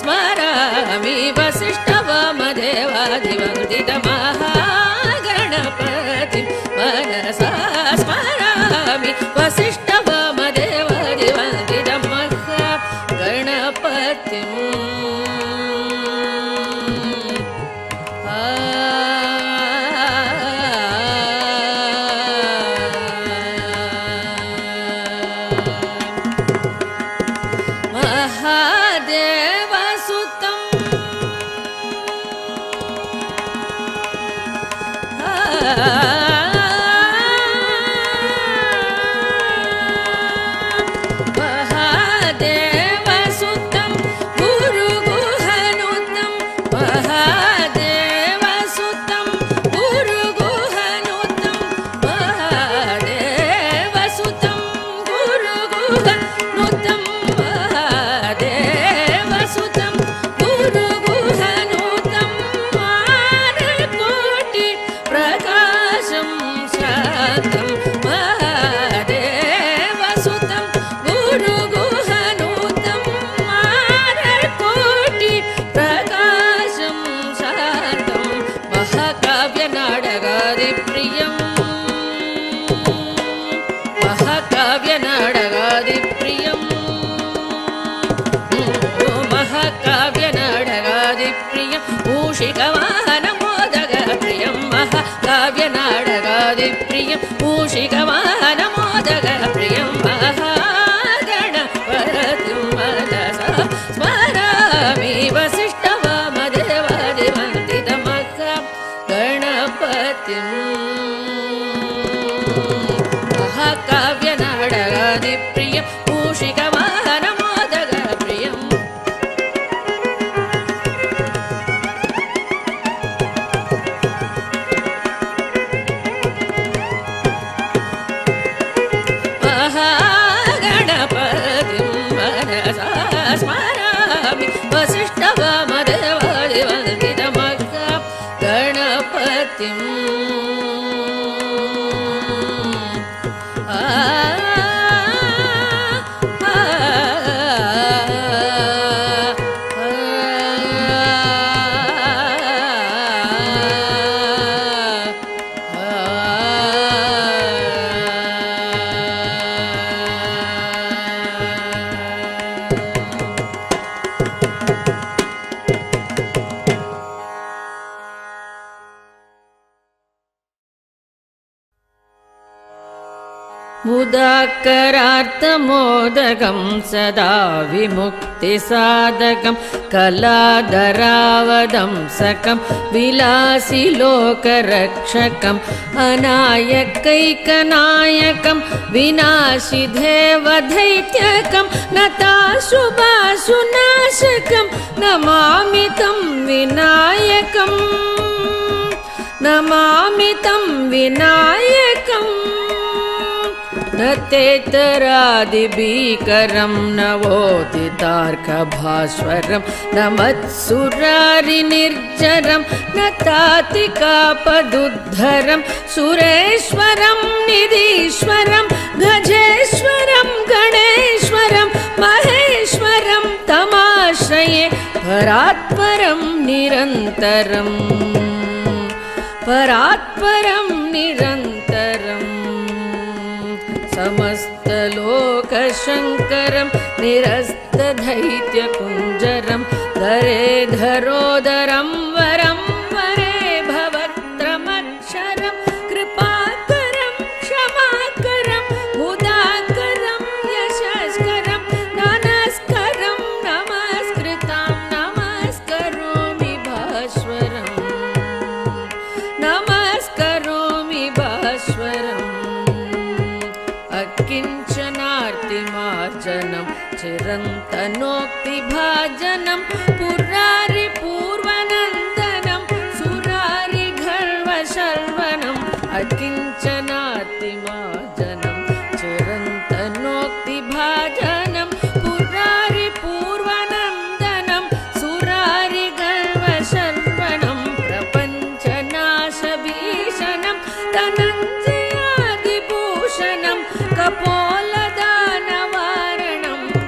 स्मरामि वसिष्ठवामदेवादिवन्दितमहागणपतिं मनसा स्मरामि वसिष्ठवामदेवादिवन्दितमहागणपतिं काव्यनाटकादिप्रियं मूषिकवाहनमोदकप्रियं महागणपतिं मनसा स्मरामि वसिष्ठवामदेवादिवन्दितमखा गणपतिं महाकाव्यनाटकादिप्रियं मूषिकवाहनमोदकप्रियम् स्मरामि वसिष्ठवामदेवादिवन्दितमखा गणपतिम् मुदाकरार्थमोदकं सदा विमुक्तिसाधकं कलाधरावदंसकं विलासिलोकरक्षकम् अनायकैकनायकं विनाशिदेवदैत्यकं नताशुभाशुनाशकं नमामि तं विनायकं नमामि तं विनायकम् नतेतरादिभीकरं नवोदितार्कभास्वरं नमत्सुरारिनिर्जरं नतातिकापदुद्धरं सुरेश्वरं निधीश्वरं गजेश्वरं गणेश्वरं महेश्वरं तमाश्रये परात्परं निरन्तरं परात्परं निरन्तरम् समस्तलोकशङ्करं निरस्तदैत्यकुञ्जरं धरेधरोदरं वरं वरे भवत्रमक्षरं कृपाकरं क्षमाकरं मुदाकरं यशस्करं नमस्करं नमस्कृतां नमस्करोमि भास्वरं नमस्करोमि भास्वरम् अकिञ्चनार्तिमार्जनं चिरन्तनोक्तिभाजनं पुरारिपूर्वनन्दनं सुरारिगर्वशर्वणम् अकिञ्चनार्तिमार्जनं चिरन्तनोक्तिभाजनं पुरारिपूर्वनन्दनं सुरारिगर्वशर्वणं प्रपञ्चनाशभीषणं धनञ्जयादिभूषणं कपोलदानवारणं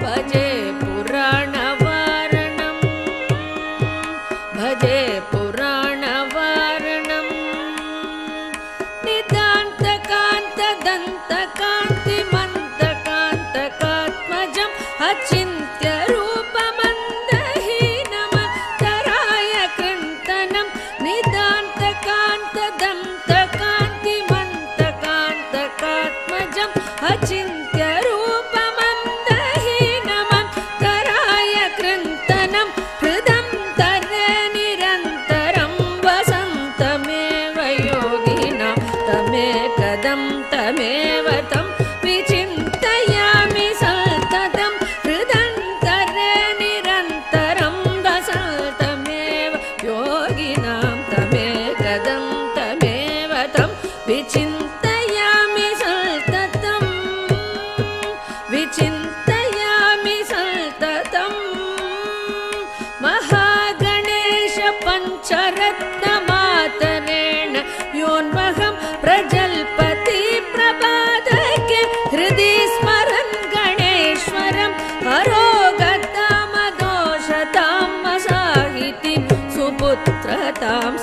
भजे पुराणवारणम्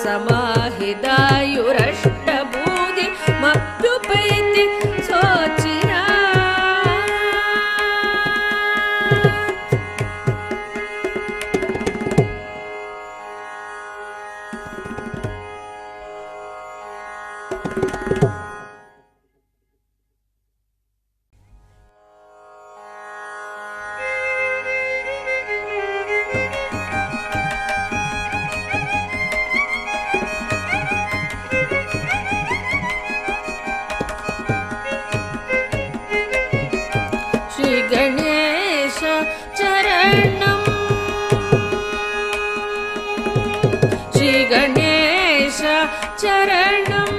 समाहितायुरष्टबूधि मप्युपैति सोचिरा गणेश चरणं श्री गणेश चरणं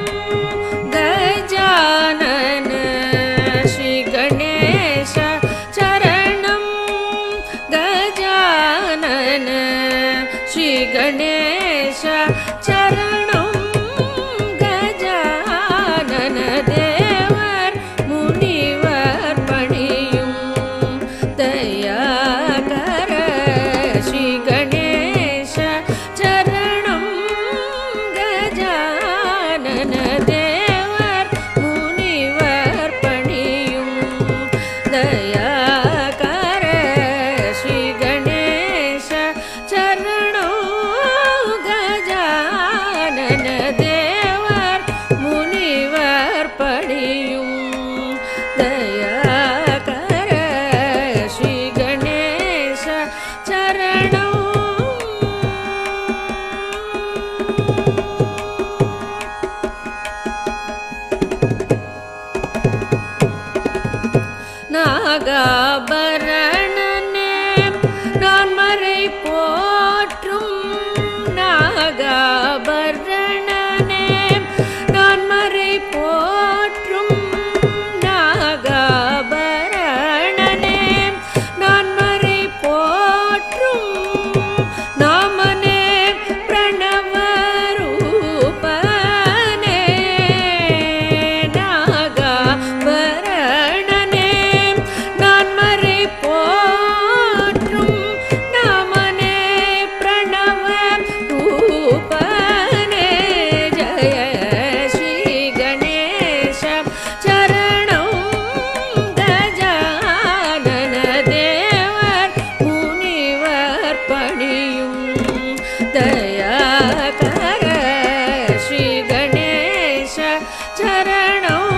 गजानन श्री गणेश चरणं गजानन श्री गणेश चरणं गजानन देवर मुनिवर पणियुं दया कर श्री गणेश चरणं गजानन देवर मुनिवर पणियुं दया कर श्री गणेश चरणं गजानन देवर मुनिवर पणियुं दया कर श्री गणेश चरणं நாகாபரணனே நான் மறை போற்றும் நாகாபரணனே நான் மறை போற்றும் நாகாபரணனே நான் மறை போற்றும் நாமனே பிரணவரூபனே நாகாபரணனே நான் மறை போற்றும் நாமனே பிரணவரூபனே ஜய ஸ்ரீ கணேச சரணம் கஜானன தேவர் முனிவர் பணியும் தயா கர ஸ்ரீ கணேச சரணம்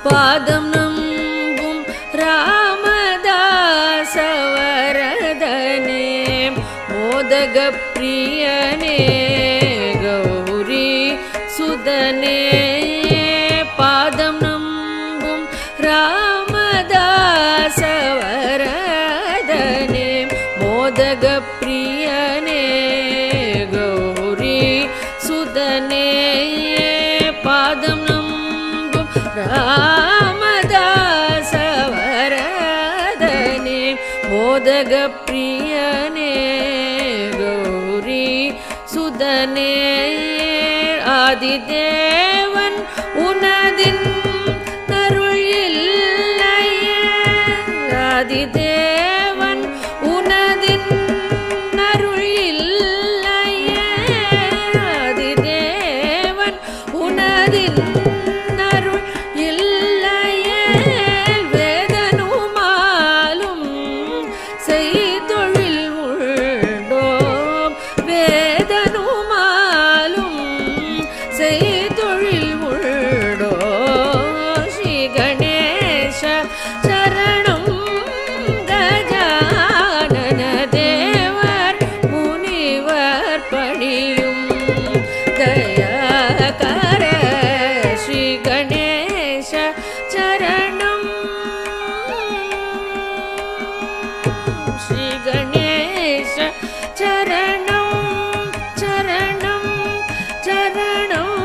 பாதம் நம்பும் ராமதாசவரதனே மோதக பிரியனே கௌரி சுதனே பாதம் நம்பும் ராமதாசவரதனே மோதக பிரியனே கௌரி சுதனே பாதம் நம்பும் ராமதாசவரதனே மோதக பிரியனே கௌரி சுதனே ஆதிதேவன் உனதின் அருள் இல்லையே ஆதிதேவன் உனதின் அருள் இல்லையே ஆதிதேவன் உனதின் அருள் இல்லையே வேதனுமாலும் செய்தொழில் உண்டோம் வேதனுமாலும் செய்தொழில் உண்டோ ஸ்ரீ கணேச சரணம் கஜானன தேவர் முனிவர் பணியும் தயா கர ஸ்ரீ கணேச சரணம் ஸ்ரீ கணேச சரணம் சரணம் சரணம்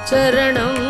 சரணம்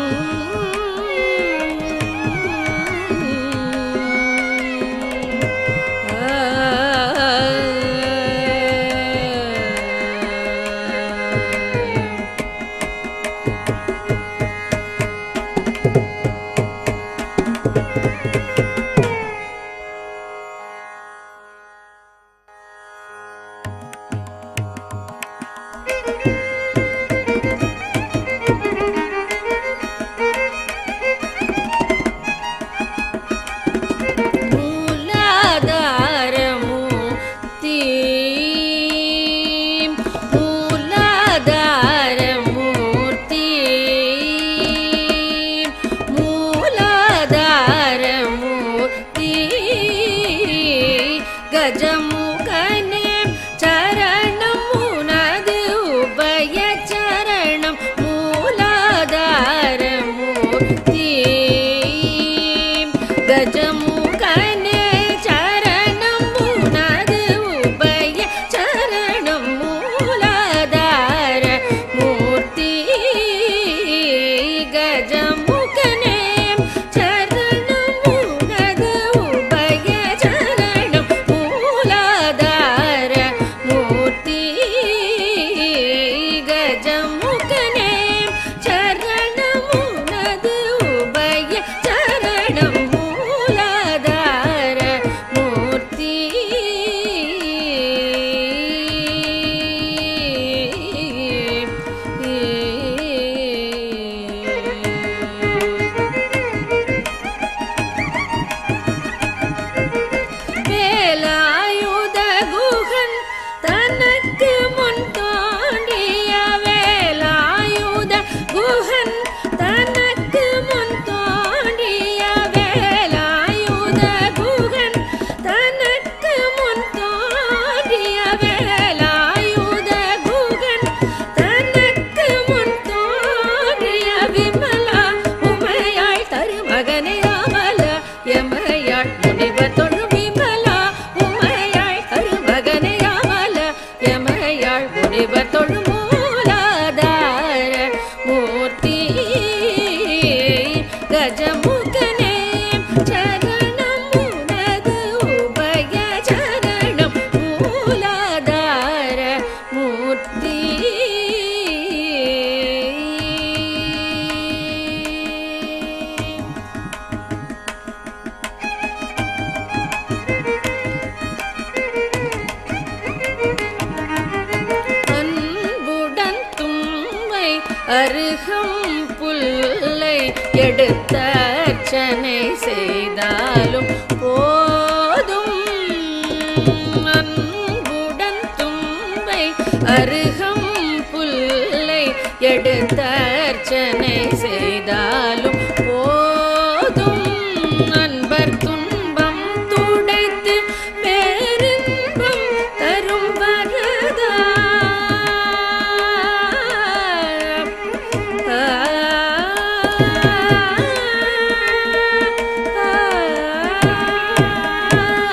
கஜமுகனே சரணம் உனது உபய சரணம் மூலாதார மூர்த்தி கஜமுகனே சரணம் உனது உபய சரணம் மூலாதார மூர்த்தி கஜமுகனே சரணம் உனது உபய சரணம் மூலாதார மூர்த்தி கஜமுகனே சரணம் உனது உபய சரணம் மூலாதார மூர்த்தி வேலாயுத குகன் தனக்கு முன் தோன்றிய வேலாயுத குகன் தனக்கு முன் தோன்றிய வேலாயுத குகன் தனக்கு முன் தோன்றிய வேலாயுத குகன் தனக்கு முன் தோன்றிய விமலா உமையாய் தருமகனே அமல எமையாள் முனிவர் தொழும் விமலா உமையாள் தருமகனே அமல எமையாள் முனிவர் தொழும் மூலாதார மூர்த்தி கஜமுகனே சரணம் உனது உபய சரணம் மூலாதார மூர்த்தி அன்புடன் தும்பை அருகம் புல்லை எடுத்த அர்ச்சனை செய்தாலும் போதும் அன்புடன் தும்பை அருகம் புல்லை எடுத்த அர்ச்சனை செய்தாலும் போதும் அன்பர் துன்பம் துடைத்து பேரின்பம் தரும் வரதா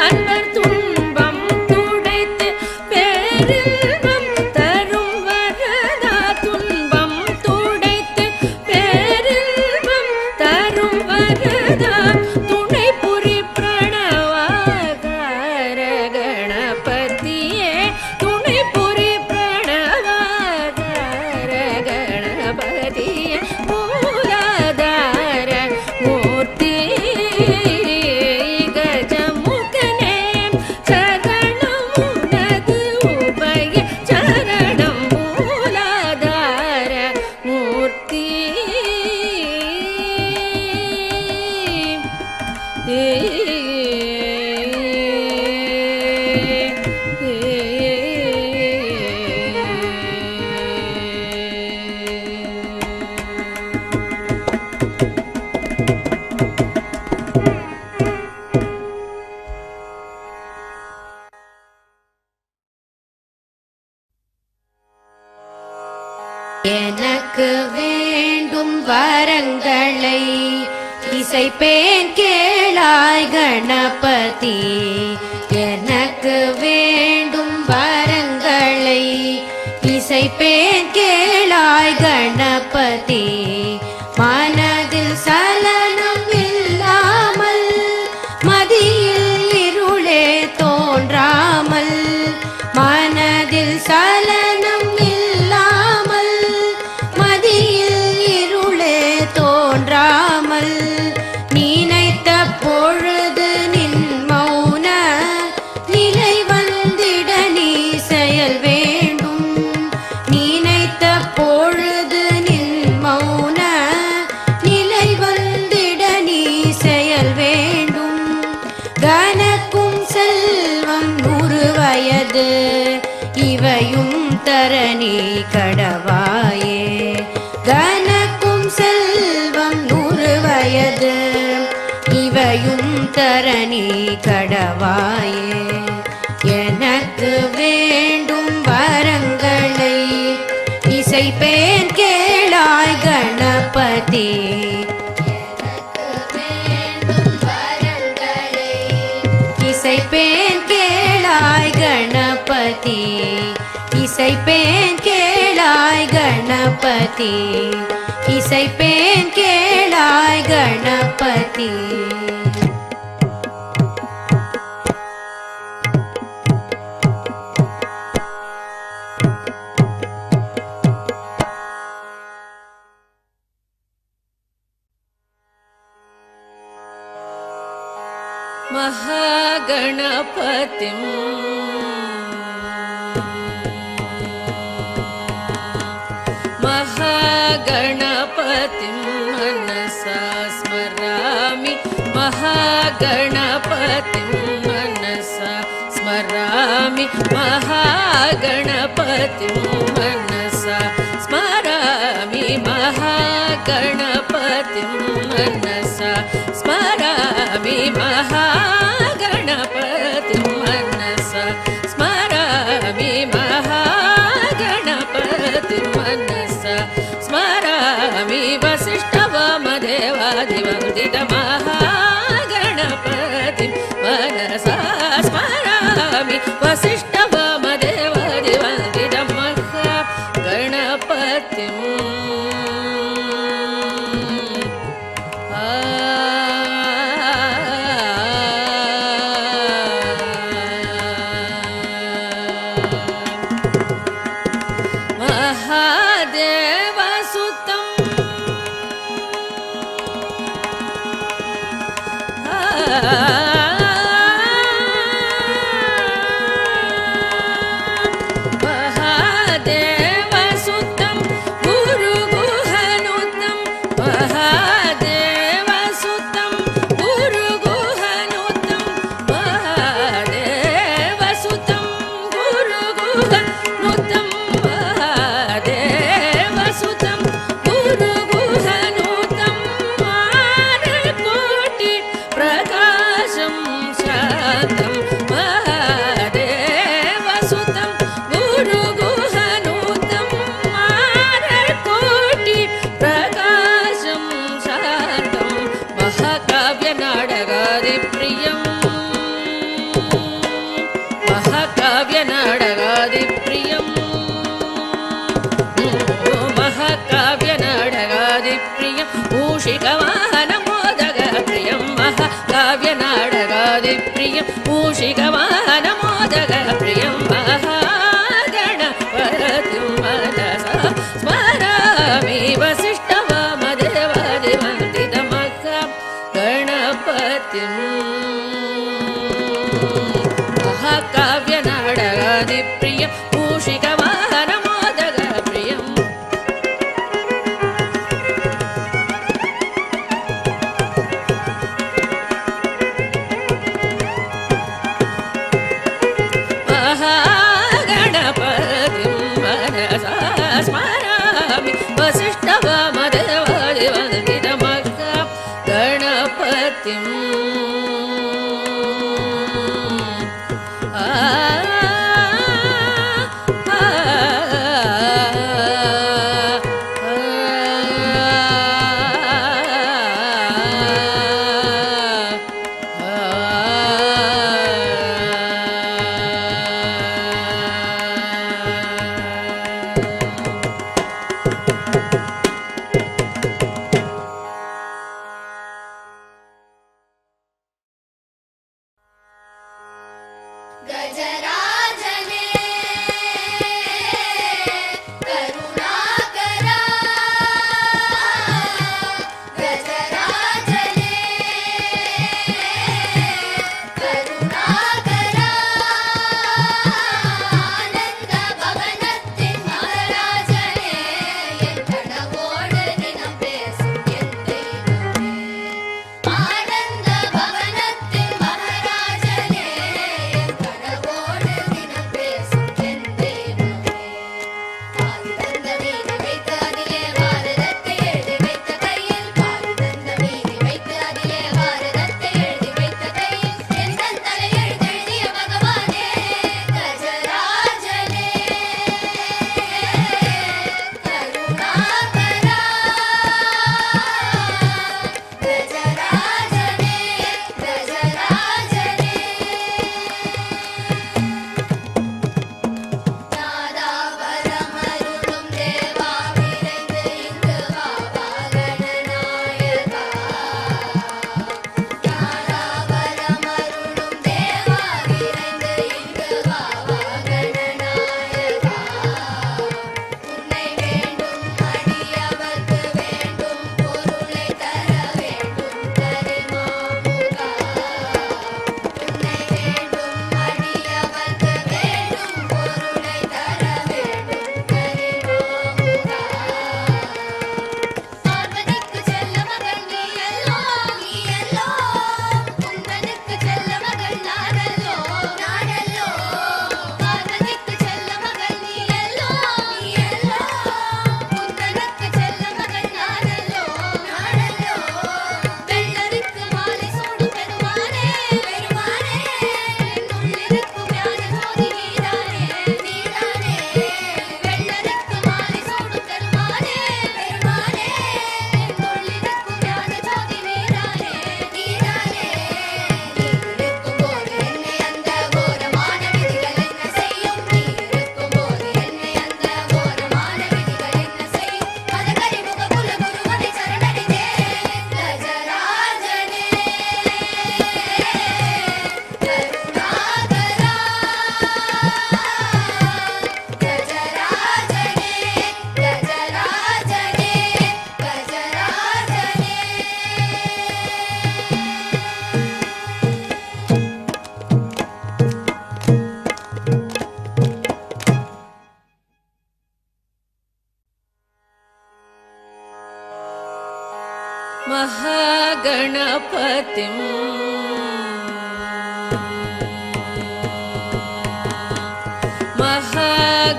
அன்பர் துன்பம் துடைத்து பேரின்பம் தரும் வரதா துன்பம் துடைத்து பேரின்பம் தரும் வரதா துணை புரி பிரணவாகார கணபதியே துணை புரி பிரணவாகார கணபதியே மூலாதார மூர்த்தி கஜமுகனே சரணம் உனது உபய சரணம் மூலாதார மூர்த்தி
எனக்கு வேண்டும் வரங்களை இசைப்பேன் கேளாய் கணபதி எனக்கு வேண்டும் வரங்களை இசைப்பேன் கேளாய் கணபதி மனதில் சலனம் இல்லாமல் மதியில் இருளே தோன்றாமல் மனதில் சலனம் இல்லாமல் மதியில் இருளே தோன்றாமல் நினைத்த பொழுது நின் மௌன நிலை வந்திட நீ செயல் வேண்டும் நினைத்த பொழுது நின் மௌன நிலை வந்திட நீ செயல் வேண்டும் கனக்கும் செல்வம் 100 வயது இவையும் தரணி கடவாயே கனக்கும் செல்வம் 100 வயது இவையும் தரணி கடவாயே எனக்கு வேண்டும் வரங்களை இசைப்பேன் கேளாய் கணபதி. இசைப்பேன் கேளாய் கணபதி. இசைப்பேன் கேளாய் கணபதி. இசைப்பேன் கேளாய் கணபதி.
महागणपतिं महागणपतिं मनसा स्मरामि. महागणपतिं मनसा स्मरामि. महागणपतिं मनसा स्मरामि. महागणपतिं मनसा स्मरामि. महागणपतिं मनसा स्मरामि. महागणपतिं मनसा स्मरामि. वसिष्ठवामदेवादिवन्दित महागणपतिं मनसा स्मरामि. वसिष्ठवामदेवादिवन्दित महागणपतिं महादेवसुतं महादेवसुतं गुरुगुहनुतं. महादेवसुतं गुरुगुहनुतं. महादेवसुतं गुरुगुहनुतं. महादेवसुतं गुरुगुहनुतं. मानकोटि प्रकाशं शान्तं. महादेवसुतं गुरुगुहनुतं. मानकोटि प्रकाशं शान्तं. महाकाव्यनाटकादिप्रियं महाकाव्यनाटकादिप्रियं महाकाव्यनाटकादिप्रियं मूषिकवाहनमोदकप्रियं. महाकाव्यनाटकादिप्रियं मूषिकवाहनमोदकप्रियं. महागणपतिं मनसा स्मरामि. वसिष्ठवामदेवादिवन्दित महागणपतिं महाकाव्यनाटकादिप्रियं मूषिकवाहनमोदकप्रियं. महागणपतिं मनसा स्मरामि. वसिष्ठवामदेवादिवन्दित महागणपतिं
गजराजने करुणाकरा. गजराजने करुणाकरा. आनंद भवनत्तिन महाराजने என் கனவோடு தினம் பேசும் என் தெய்வமே. ஆனந்த பவனத்தின் மகாராஜனே என் கனவோடு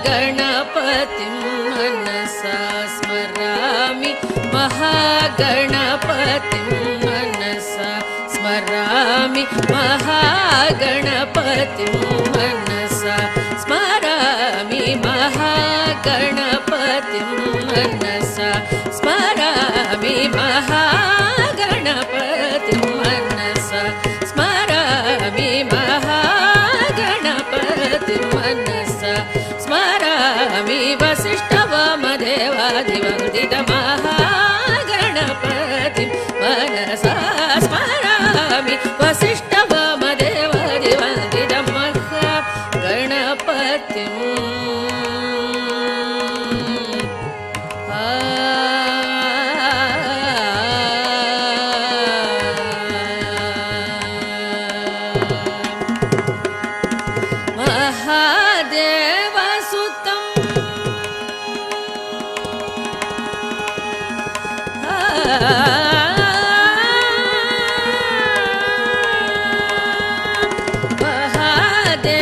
महागणपतिं मनसा स्मरामि महागणपतिं मनसा स्मरामि महागणपतिं मनसा स्मरामि महागणपतिं मनसा स्मरामि महागणपतिं मनसा स्मरामि महागणपतिं मनसा स्मरामि वसिष्ठवामदेवादिवन्दितमहागणपतिं मनसा स्मरामि वसिष्ठवामदेवादिवन्दितमहागणपतिं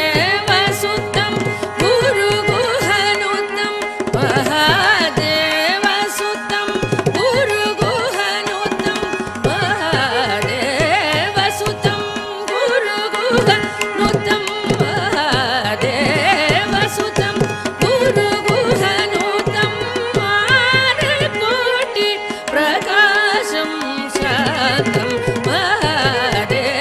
महादेवसुतं गुरुगुहनुतं महादेवसुतं गुरुगुहनुतं महादेवसुतं गुरुगुहनुतं महादेवसुतं गुरुगुहनुतं मानकोटि प्रकाशं शान्तं महादेवसुतं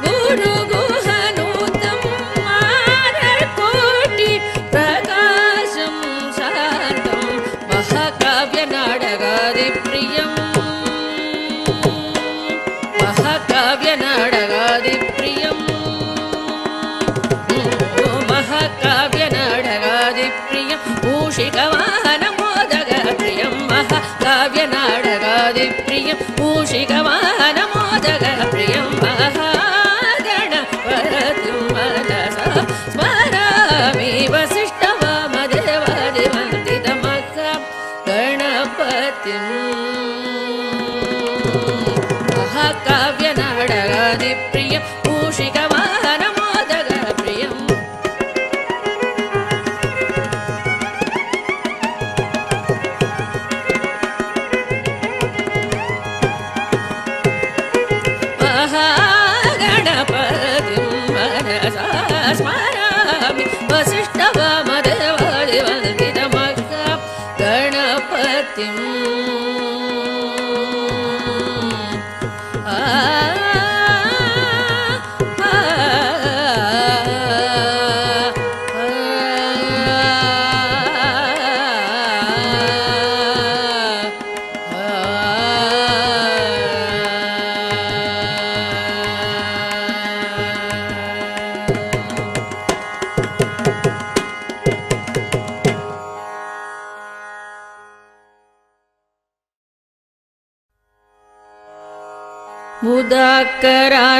गुरुगुहनुतं मानकोटि प्रकाशं शान्तं महाकाव्यनाटकादिप्रियं महाकाव्यनाटकादिप्रियं महाकाव्यनाटकादिप्रियं मूषिकवाहनमोदकप्रियं महाकाव्यनाटकादिप्रियं मूषिकवाहनमोदकप्रियं महागणपतिं मनसा स्मरामि वसिष्ठवामदेवादिवन्दितमहागणपतिं महाकाव्यनाटकादिप्रियं मूषिकवाहनमोदकप्रियं महागणपतिं मनसा स्मरामि वसिष्ठवामदेवादिवन्दितमहागणपतिं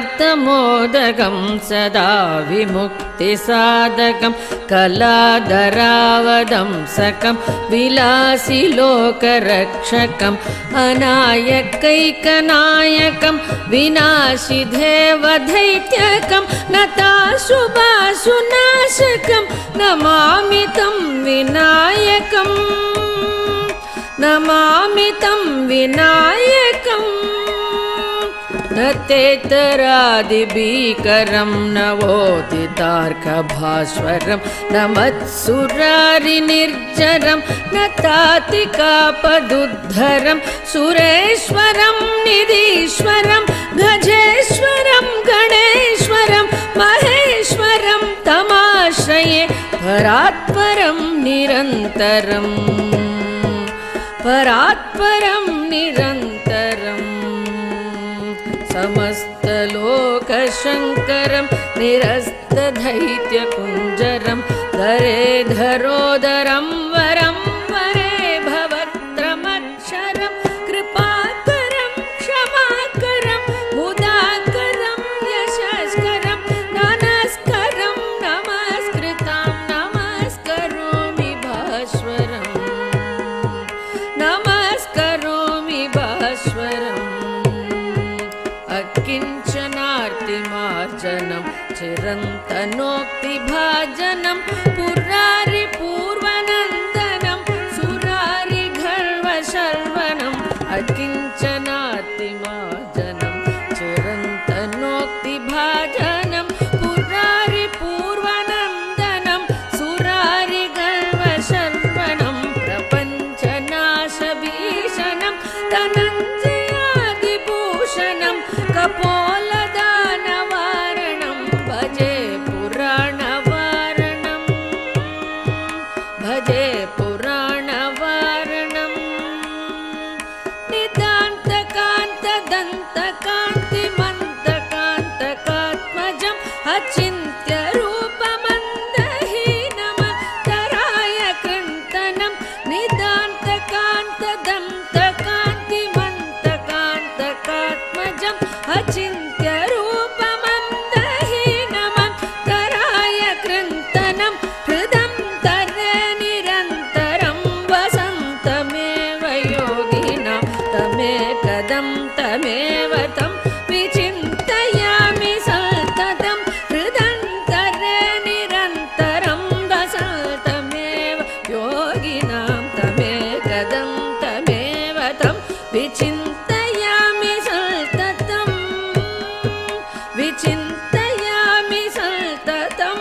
मुदाकरार्थमोदकं सदा विमुक्तिसाधकं कलाधरावदंसकं विलासिलोकरक्षकम् अनायकैकनायकं विनाशिदेवदैत्यकं नताशुभाशुनाशकं नमामि तं विनायकं नमामि तं विनायकम् नतेतरादिभीकरं नवोदितार्कभास्वरं नमत्सुरारिनिर्जरं नतातिकापदुद्धरं सुरेश्वरं निधीश्वरं गजेश्वरं गणेश्वरं महेश्वरं तमाश्रये परात्परं निरन्तरं परात्परं निरन्तरम् समस्तलोकशङ्करं निरस्तदैत्यकुञ्जरं धरेधरोदरं वरं वरे भवत्रमक्षरं कृपाकरं क्षमाकरं मुदाकरं यशस्करं नमस्करं नमस्कृतां नमस्करोमि भास्वरं नमस्करोमि भास्वरम् तनोक्तिभाजनं पुरारि पूर्वनन्दनं सुरारि गर्वशर्वणम् अकिञ्चनातिमाजनं चिरन्तनोक्तिभाजनं पुरारि पूर्वनन्दनं सुरारि गर्वशर्वणं प्रपञ्चनाशभीषणं धनञ्जयादिभूषणं कपोलदानवारणं भजे पुराणवारणं भजे पुराणवारणं निदान्तकान्तदन्तकान्तिमन्तकान्तकात्मजं अचिन्त्यरूपमन्दहीनमतराय कृन्तनं निदान्तकान्तदन्तकान्तिमन्तकान्तकात्मजं अचिन्त्यरूपमन्दहीनमतराय कृन्तनं हृदं तरे निरन्तरं वसन्तमेव योगिनां तमेकदं तमेव तं विचिन्तयामि सततं हृदं तरे निरन्तरं वसन्तमेव योगिनां तमेकदं तमेव तं विचिन्तयामि सततं विचिन्तयामि सततं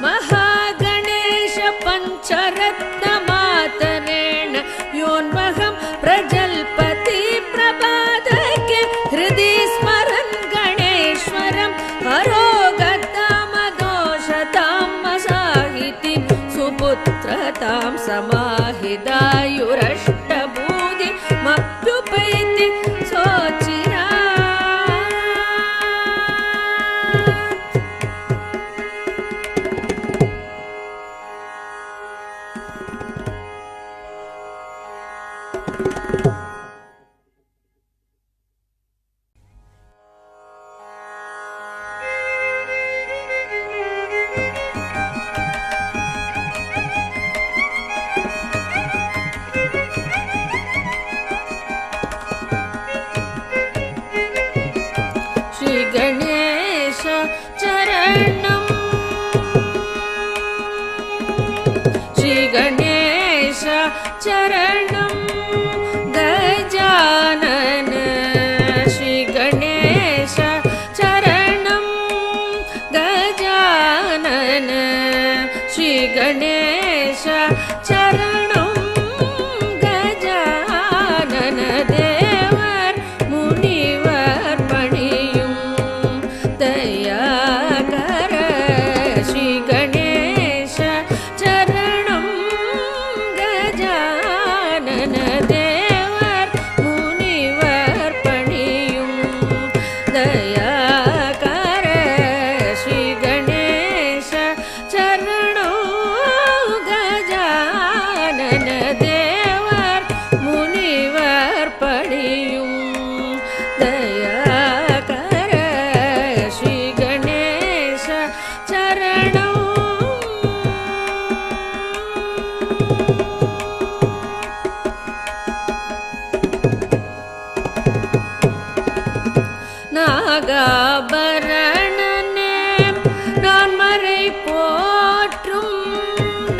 महागणेश पञ्चरत्नमातरेण योन्वहं प्रजल्पति प्रभातके हृदि स्मरन् गणेश्वरं हरोगतामदोषतां मसाहितिं सुपुत्रतां समाहिदायुरष्टभूतिमप्युपैति सोचिरा श्री गणेश चरणं श्री गणेश चरणं गजानन श्री गणेश चरणं गजानन श्री गणेश चरणं गजानन देवर मुनिवर पणियुं दयाकर श्री गणेश चरणं गजानन देवर मुनिवर पणियुं दयाकर श्री गणेश चरणं गजानन देवर मुनिवर पणियुं दयाकर श्री गणेश चरणं நாகாபரணனே நான் மறை போற்றும்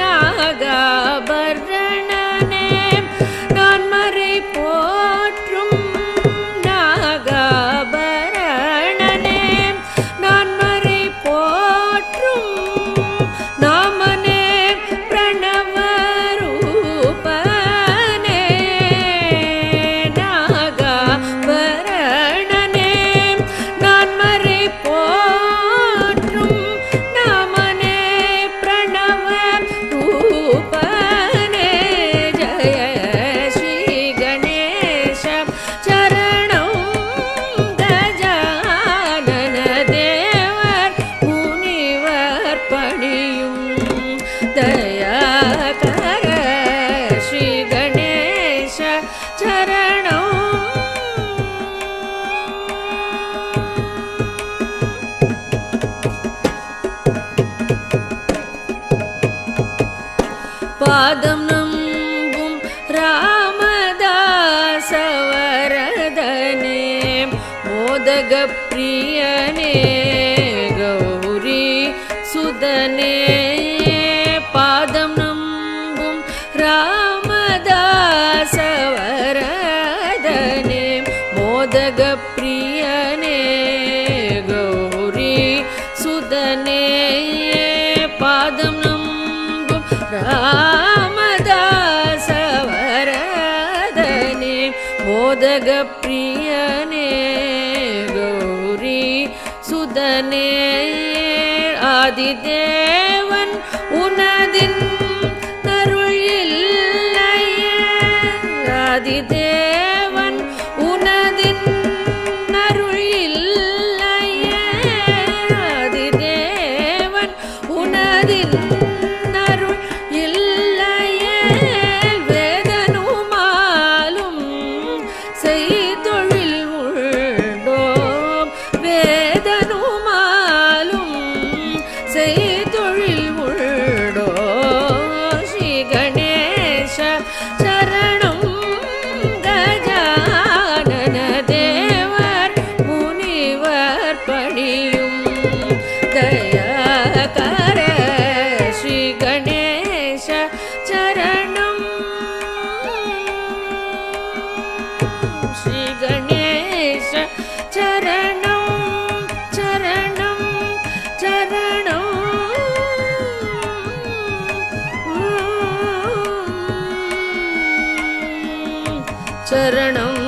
நாகாபரணனே நான் மறை போற்றும் நாகாபரணனே நான் மறை போற்றும் நாமனே பிரணவரூபனே நாகாபரணனே நான் மறை போற்றும் நாமனே பிரணவரூபனே ஜய ஸ்ரீ கணேಶ चरणं गजानन देवर मुनिवर पणियुं दयाकर श्री गणेश चरणं पादं नम्बुं रामदासवरदने मोदगप्रियने गौ சுதனே பாதம் நம்பும் ராமதாச வரதனே மோதக பிரியனே கௌரி சுதனே ஆதிதேவன் உனதின் அருள் இல்லையே ஆதிதேவன் உனதின் அருள் இல்லையே ஆதிதேவன் உனதின் அருள் இல்லையே வேதனுமாலும் செய்தொழில் உண்டோம் வேதனுமாலும் செய்தொழில் உண்டோ ஸ்ரீ கணேச சரணம் கஜானன தேவர் முனிவர் பணியும் தயாகர ஸ்ரீ கணேச சரணம் ஸ்ரீ கணேச சரணம் சரணம் சரணம் சரணம்